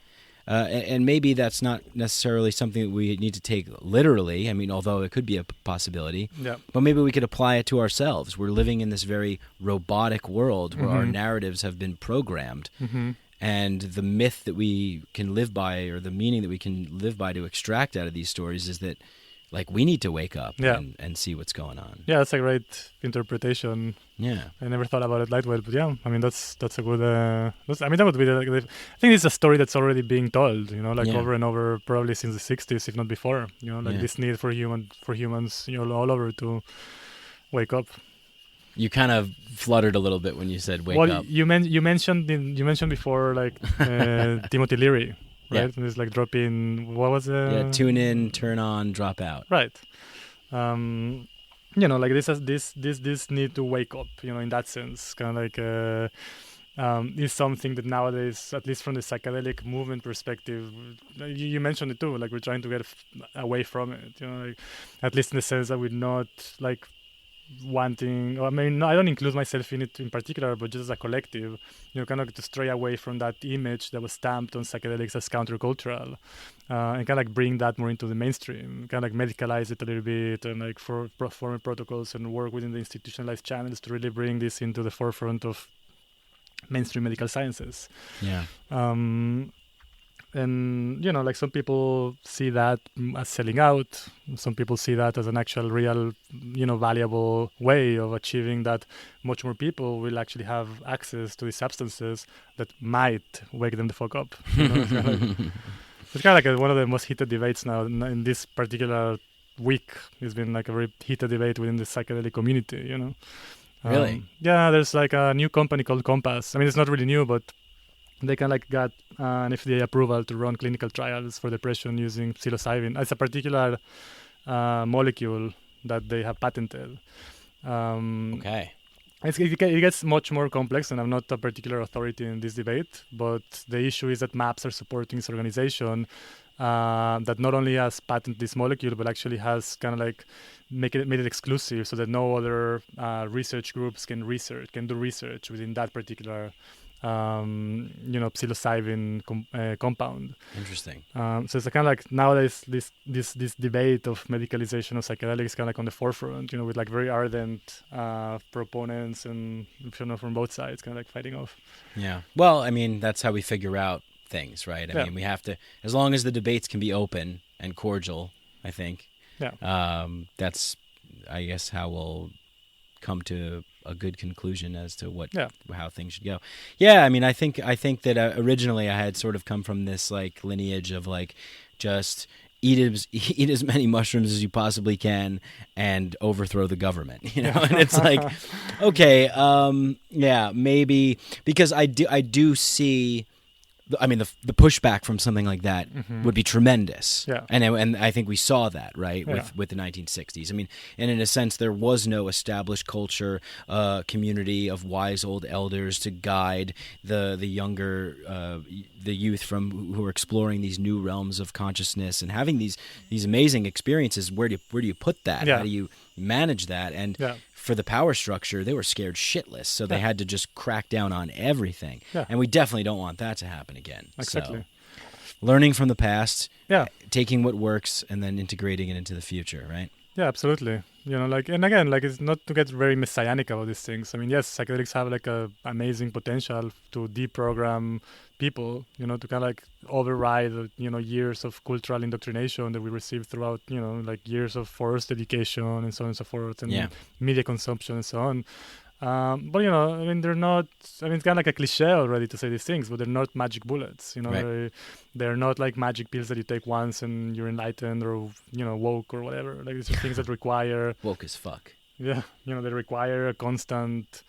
And maybe that's not necessarily something that we need to take literally. I mean, although it could be a possibility. Yeah. But maybe we could apply it to ourselves. We're living in this very robotic world where our narratives have been programmed. And the myth that we can live by, or the meaning that we can live by to extract out of these stories, is that, like, we need to wake up and see what's going on. Yeah, that's a great interpretation. Yeah, I never thought about it that way, but yeah, I mean that's a good. I mean that would be. I think it's a story that's already being told. You know, like over and over, probably since the '60s, if not before. You know, like this need for humans, you know, all over to wake up. You kind of fluttered a little bit when you said wake up. You mentioned before, like Timothy Leary, right? And it's like drop in. What was it? Yeah, tune in, turn on, drop out. Right. You know, like this need to wake up. You know, in that sense, kind of like is something that nowadays, at least from the psychedelic movement perspective, you mentioned it too. Like we're trying to get away from it. You know, like, at least in the sense that we're not like wanting, I mean, I don't include myself in it in particular, but just as a collective, you know, kind of to stray away from that image that was stamped on psychedelics as countercultural, and kind of like bring that more into the mainstream, kind of like medicalize it a little bit, and like form protocols and work within the institutionalized channels to really bring this into the forefront of mainstream medical sciences. Yeah. And, you know, like some people see that as selling out. Some people see that as an actual real, you know, valuable way of achieving that much more people will actually have access to these substances that might wake them the fuck up. You know, it's kind of like one of the most heated debates now in this particular week. It's been like a very heated debate within the psychedelic community, you know. Really? Yeah, there's like a new company called Compass. I mean, it's not really new, but they kind of like got an FDA approval to run clinical trials for depression using psilocybin. It's a particular molecule that they have patented. Okay. It gets much more complex, and I'm not a particular authority in this debate, but the issue is that MAPS are supporting this organization that not only has patented this molecule, but actually has kind of like made it exclusive so that no other research groups can do research within that particular you know, psilocybin compound. Interesting. So it's kind of like nowadays this debate of medicalization of psychedelics is kind of like on the forefront, you know, with like very ardent proponents and, you know, from both sides, kind of like fighting off. Yeah. Well, I mean, that's how we figure out things, right? I mean, we have to, as long as the debates can be open and cordial, I think. Yeah. That's, I guess, how we'll come to a good conclusion as to Yeah. how things should go. Yeah, I mean, I think that originally I had sort of come from this like lineage of like just eat as many mushrooms as you possibly can and overthrow the government, you know. And it's like, okay, yeah, maybe, because I do see. I mean, the pushback from something like that would be tremendous. Yeah. And I think we saw that, right, Yeah. with the 1960s. I mean, and in a sense, there was no established culture, community of wise old elders to guide the younger, the youth who are exploring these new realms of consciousness and having these amazing experiences. Where do you put that? Yeah. How do you manage that? And Yeah. for the power structure, they were scared shitless, so they had to just crack down on everything. Yeah. And we definitely don't want that to happen again. Exactly. So, learning from the past, Yeah. taking what works, and then integrating it into the future, right? Yeah, absolutely. You know, like, and again, like, it's not to get very messianic about these things. I mean, yes, psychedelics have like a amazing potential to deprogram people, you know, to kind of like override, you know, years of cultural indoctrination that we received throughout, you know, like years of forced education and so on and so forth, and media consumption and so on. But, you know, I mean, they're not, I mean, it's kind of like a cliche already to say these things, but they're not magic bullets, you know, Right. they're not like magic pills that you take once and you're enlightened or, you know, woke or whatever. Like, these are things that require, Woke as fuck. yeah, you know, they require a constant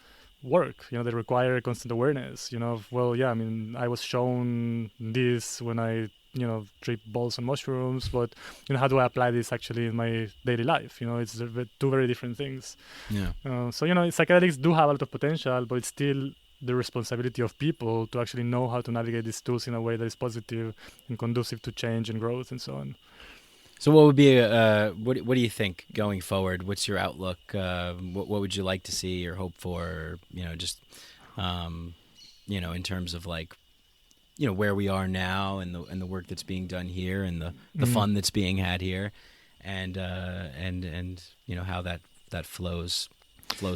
work, you know, they require a constant awareness, you know, of, well, yeah, I mean, I was shown this when I, you know, trip balls on mushrooms, but, you know, how do I apply this actually in my daily life? You know, it's two very different things. Yeah. So, you know, psychedelics do have a lot of potential, but it's still the responsibility of people to actually know how to navigate these tools in a way that is positive and conducive to change and growth and so on. So what would be what do you think going forward? What's your outlook? What would you like to see or hope for? Or, you know, just you know, in terms of like, you know, where we are now and the work that's being done here and the fun that's being had here, and you know, how that flows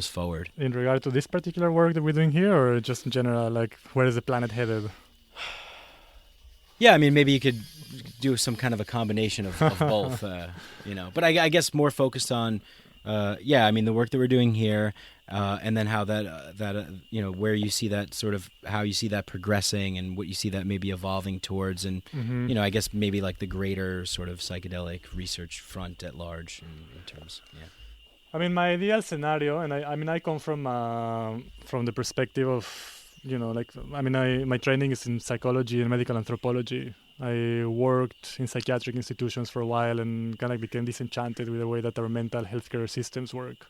forward. In regard to this particular work that we're doing here, or just in general, like, where is the planet headed? Yeah, I mean, maybe you could do some kind of a combination of both, you know. But I guess more focused on, yeah, I mean, the work that we're doing here, and then how that you know, where you see that sort of, how you see that progressing and what you see that maybe evolving towards, and you know, I guess maybe like the greater sort of psychedelic research front at large in terms, yeah. I mean, my ideal scenario, and I mean, I come from the perspective of, you know, like, I mean, my training is in psychology and medical anthropology. I worked in psychiatric institutions for a while and kind of became disenchanted with the way that our mental healthcare systems work.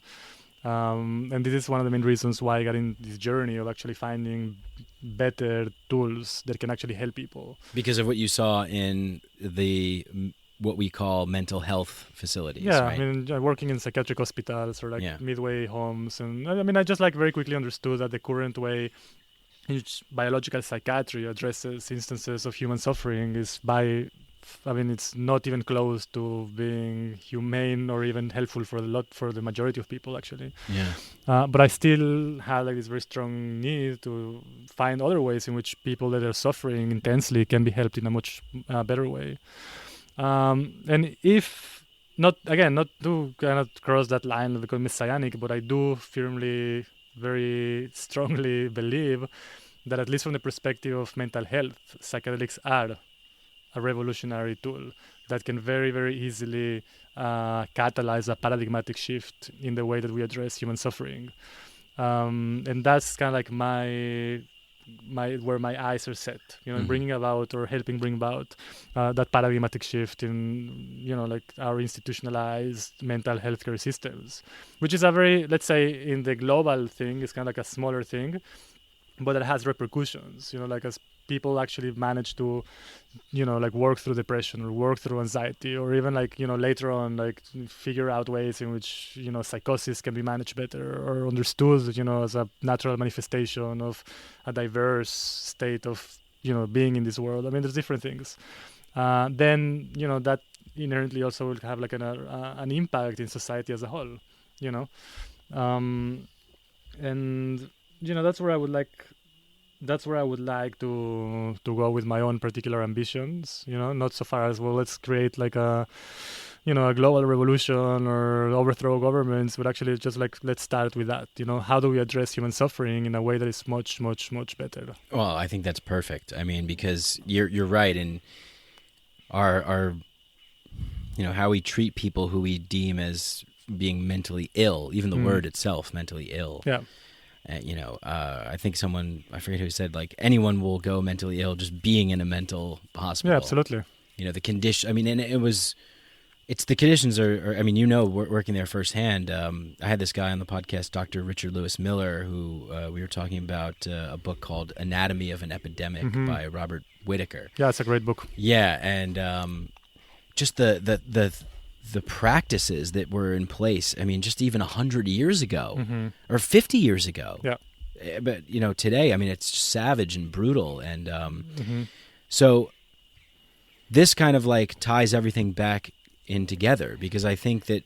And this is one of the main reasons why I got in this journey of actually finding better tools that can actually help people. Because of what you saw in what we call mental health facilities, yeah, right? I mean, working in psychiatric hospitals or like Yeah. midway homes. And I mean, I just like very quickly understood that the current way in which biological psychiatry addresses instances of human suffering is by, I mean, it's not even close to being humane or even helpful for the majority of people, actually. Yeah. But I still had like this very strong need to find other ways in which people that are suffering intensely can be helped in a much better way. And if not to kind of cross that line and become messianic, but I do firmly, very strongly believe that, at least from the perspective of mental health, psychedelics are a revolutionary tool that can very, very easily catalyze a paradigmatic shift in the way that we address human suffering. And that's kind of like where my eyes are set, you know, bringing about or helping bring about that paradigmatic shift in, you know, like our institutionalized mental health care systems, which is a very, let's say, in the global thing, it's kind of like a smaller thing, but it has repercussions, you know, like as people actually manage to, you know, like work through depression or work through anxiety, or even like, you know, later on, like figure out ways in which, you know, psychosis can be managed better or understood, you know, as a natural manifestation of a diverse state of, you know, being in this world. I mean, there's different things. Then, you know, that inherently also will have like an impact in society as a whole, you know. And you know, that's where I would like to go with my own particular ambitions, you know, not so far as, well, let's create like a a global revolution or overthrow governments, but actually just like, let's start with that. How do we address human suffering in a way that is much, much, much better? Well, I think that's perfect. I mean, because you're right, and our how we treat people who we deem as being mentally ill, even the word itself, mentally ill. Yeah. I think I forget who said, like, anyone will go mentally ill just being in a mental hospital. Yeah, absolutely. The condition, I mean, and it's the conditions are I mean, working there firsthand. I had this guy on the podcast, Dr. Richard Lewis Miller, who we were talking about a book called Anatomy of an Epidemic by Robert Whitaker. Yeah, it's a great book. Yeah, and just the practices that were in place, I mean, just even 100 years ago or 50 years ago. Yeah. But, today, I mean, it's savage and brutal. And so this kind of like ties everything back in together, because I think that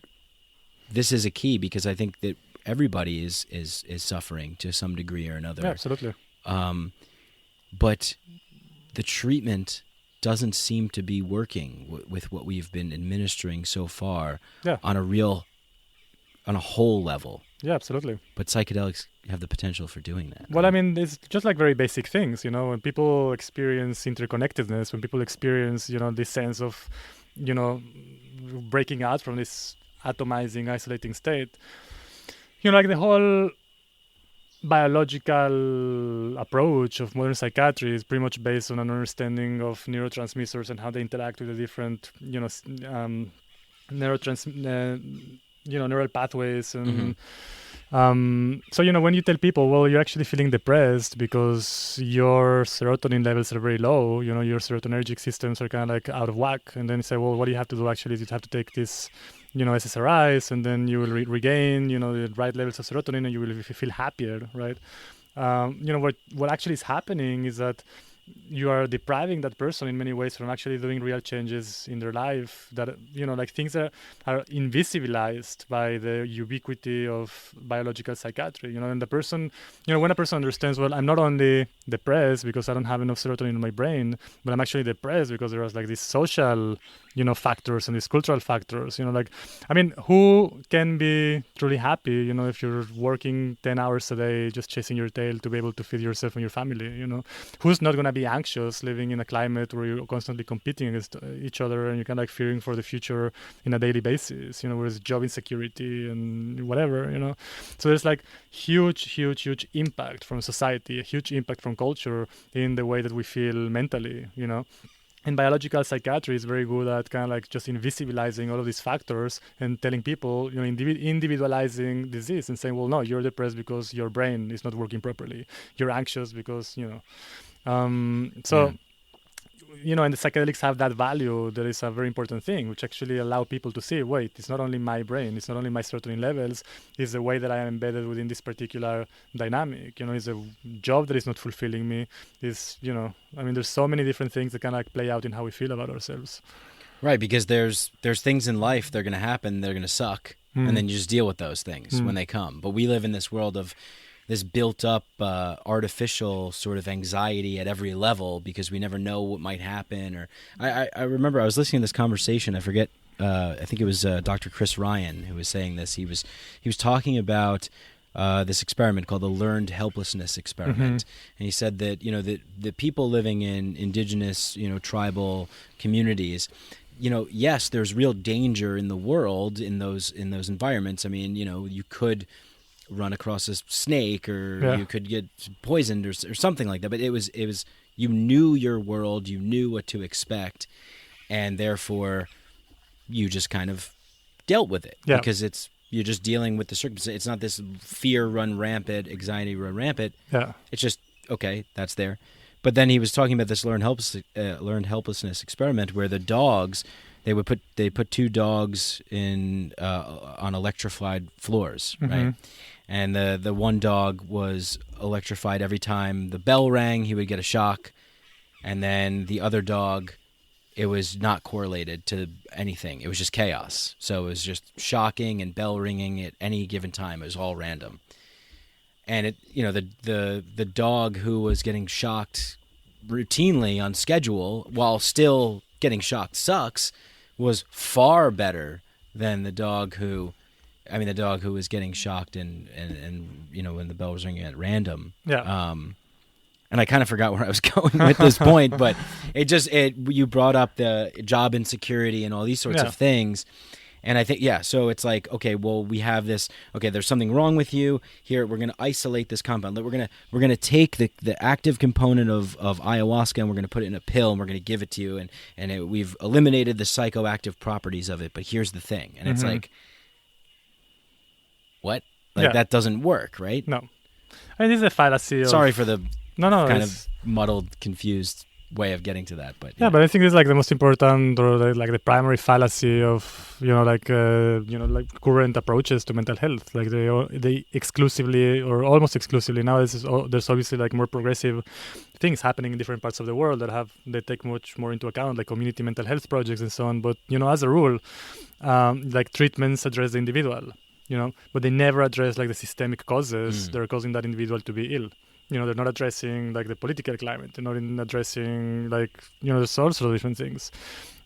this is a key, because I think that everybody is suffering to some degree or another. Yeah, absolutely. But the treatment doesn't seem to be working with what we've been administering so far on a whole level. Yeah, absolutely. But psychedelics have the potential for doing that. Well, I mean, it's just like very basic things, when people experience interconnectedness, when people experience, this sense of, breaking out from this atomizing, isolating state, like the whole biological approach of modern psychiatry is pretty much based on an understanding of neurotransmitters and how they interact with the different, neural pathways. And so, when you tell people, well, you're actually feeling depressed because your serotonin levels are very low, your serotonergic systems are kind of like out of whack. And then you say, well, what do you have to do actually? You have to take this SSRIs, and then you will regain, the right levels of serotonin, and you will feel happier, right? What actually is happening is that you are depriving that person in many ways from actually doing real changes in their life, that, like things that are invisibilized by the ubiquity of biological psychiatry, and the person, when a person understands, well, I'm not only depressed because I don't have enough serotonin in my brain, but I'm actually depressed because there was like these social, factors and these cultural factors, I mean, who can be truly happy, if you're working 10 hours a day, just chasing your tail to be able to feed yourself and your family, who's not going to be anxious living in a climate where you're constantly competing against each other and you're kind of like fearing for the future in a daily basis, whereas job insecurity and whatever, so there's like huge impact from society, a huge impact from culture in the way that we feel mentally, And biological psychiatry is very good at kind of like just invisibilizing all of these factors and telling people, individualizing disease and saying, well, no, you're depressed because your brain is not working properly. You're anxious because, and the psychedelics have that value. That is a very important thing, which actually allow people to see, wait, it's not only my brain, it's not only my serotonin levels, it's the way that I am embedded within this particular dynamic. It's a job that is not fulfilling me. There's so many different things that kind of like play out in how we feel about ourselves. Right, because there's things in life that are going to happen, they're going to suck, and then you just deal with those things when they come. But we live in this world of this built-up artificial sort of anxiety at every level because we never know what might happen. Or I remember I was listening to this conversation. I forget. I think it was Dr. Chris Ryan who was saying this. He was talking about this experiment called the learned helplessness experiment, and he said that the people living in indigenous tribal communities. Yes, there's real danger in the world in those environments. I mean, you could run across a snake, or you could get poisoned, or something like that. But it was you knew your world, you knew what to expect, and therefore you just kind of dealt with it because you're just dealing with the circumstance. It's not this fear run rampant, anxiety run rampant. Yeah, it's just okay, that's there. But then he was talking about this learned helplessness experiment where the dogs. They put two dogs in on electrified floors, right? And the one dog was electrified every time the bell rang. He would get a shock, and then the other dog, it was not correlated to anything. It was just chaos. So it was just shocking and bell ringing at any given time. It was all random. And the dog who was getting shocked routinely on schedule while still getting shocked sucks. was far better than the dog who was getting shocked and when the bell was ringing at random. Yeah. And I kind of forgot where I was going with this point, but you brought up the job insecurity and all these sorts of things. And I think, so it's like, okay, well, we have this, okay, there's something wrong with you here. We're going to isolate this compound. We're going to take the active component of ayahuasca and we're going to put it in a pill and we're going to give it to you. And we've eliminated the psychoactive properties of it. But here's the thing. And it's like, what? Like that doesn't work, right? No. I mean, this is a fallacy. Sorry for the kind of muddled, confused way of getting to that, but but I think this is like the most important or the primary fallacy of current approaches to mental health. Like they exclusively or almost exclusively now there's obviously like more progressive things happening in different parts of the world they take much more into account, like community mental health projects and so on. But as a rule, like treatments address the individual, but they never address like the systemic causes that are causing that individual to be ill. They're not addressing like the political climate. They're not addressing like, there's all sorts of different things.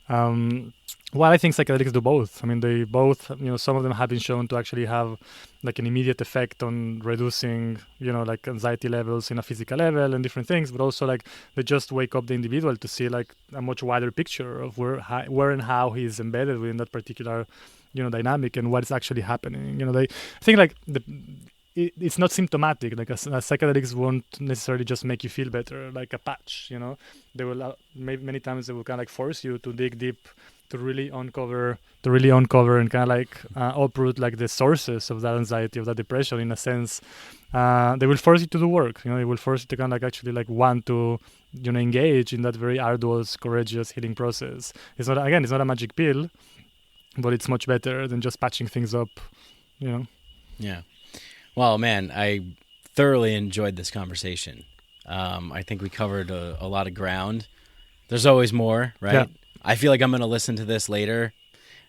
Well, I think psychedelics do both. I mean, they both, some of them have been shown to actually have like an immediate effect on reducing, like anxiety levels in a physical level and different things, but also like they just wake up the individual to see like a much wider picture of where and how he's embedded within that particular, dynamic and what is actually happening. I think like it's not symptomatic. Like psychedelics won't necessarily just make you feel better, like a patch. They will many times they will kind of like force you to dig deep, to really uncover and kind of like uproot like the sources of that anxiety, of that depression. In a sense, they will force you to do work. They will force you to kind of like actually like want to engage in that very arduous, courageous healing process. It's not a magic pill, but it's much better than just patching things up. Yeah. Well, man, I thoroughly enjoyed this conversation. I think we covered a lot of ground. There's always more, right? Yeah. I feel like I'm going to listen to this later,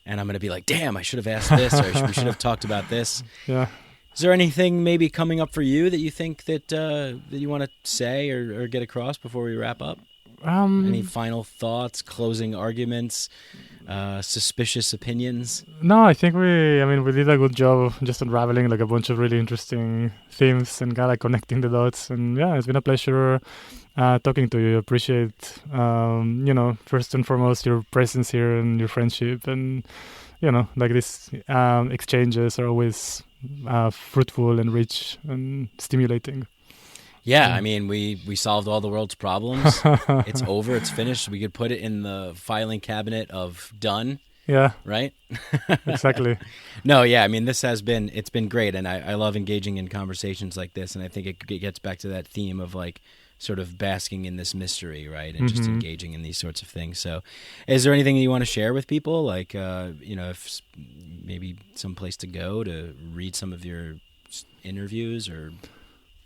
and I'm going to be like, damn, I should have asked this, or we should have talked about this. Yeah. Is there anything maybe coming up for you that you think that you want to say or get across before we wrap up? Any final thoughts, closing arguments, suspicious opinions? No, I think we did a good job of just unraveling like a bunch of really interesting themes and kind of like connecting the dots. And yeah, it's been a pleasure talking to you. Appreciate, first and foremost, your presence here and your friendship. And, like these exchanges are always fruitful and rich and stimulating. Yeah, I mean, we solved all the world's problems. It's over. It's finished. We could put it in the filing cabinet of done. Yeah. Right? Exactly. No, yeah. I mean, it's been great. And I love engaging in conversations like this. And I think it gets back to that theme of like sort of basking in this mystery, right? And just engaging in these sorts of things. So is there anything you want to share with people? Like, if maybe some place to go to read some of your interviews or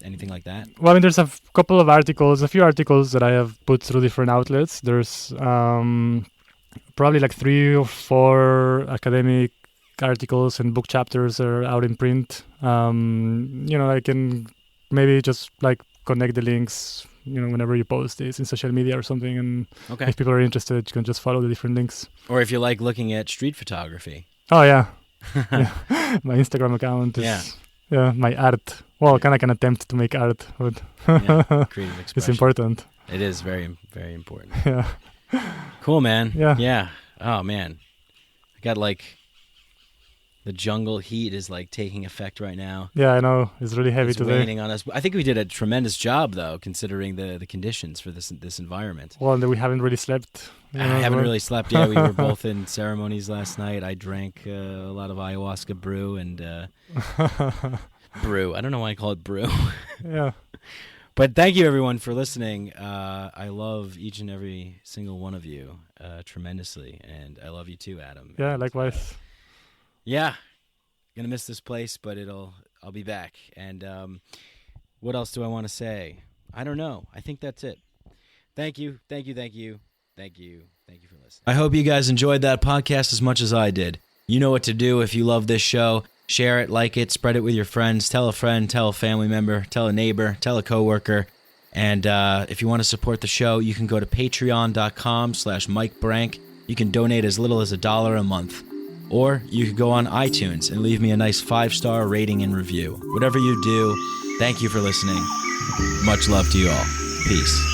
anything like that? Well, I mean, there's a few articles that I have put through different outlets. There's probably like 3 or 4 academic articles and book chapters that are out in print. I can maybe just like connect the links, whenever you post this in social media or something. And if people are interested, you can just follow the different links. Or if you like looking at street photography. Oh, yeah. My Instagram account is... Yeah, my art. Well, kind of like an attempt to make art, but creative expression. It's important. It is very, very important. Yeah. Cool, man. Yeah. Oh, man. I got like the jungle heat is like taking effect right now. Yeah, I know. It's really heavy today. It's raining on us. I think we did a tremendous job, though, considering the conditions for this environment. Well, we haven't really slept. I haven't really slept. Yeah, we were both in ceremonies last night. I drank a lot of ayahuasca brew and brew. I don't know why I call it brew. Yeah. But thank you, everyone, for listening. I love each and every single one of you tremendously, and I love you too, Adam. Yeah, likewise. Yeah, gonna miss this place, but I'll be back. And what else do I want to say? I don't know. I think that's it. Thank you for listening. I hope you guys enjoyed that podcast as much as I did. You know what to do if you love this show. Share it, like it, spread it with your friends. Tell a friend, tell a family member, tell a neighbor, tell a coworker. And if you want to support the show, you can go to patreon.com/Mike Brank. You can donate as little as $1 a month. Or you could go on iTunes and leave me a nice 5-star rating and review. Whatever you do, thank you for listening. Much love to you all. Peace.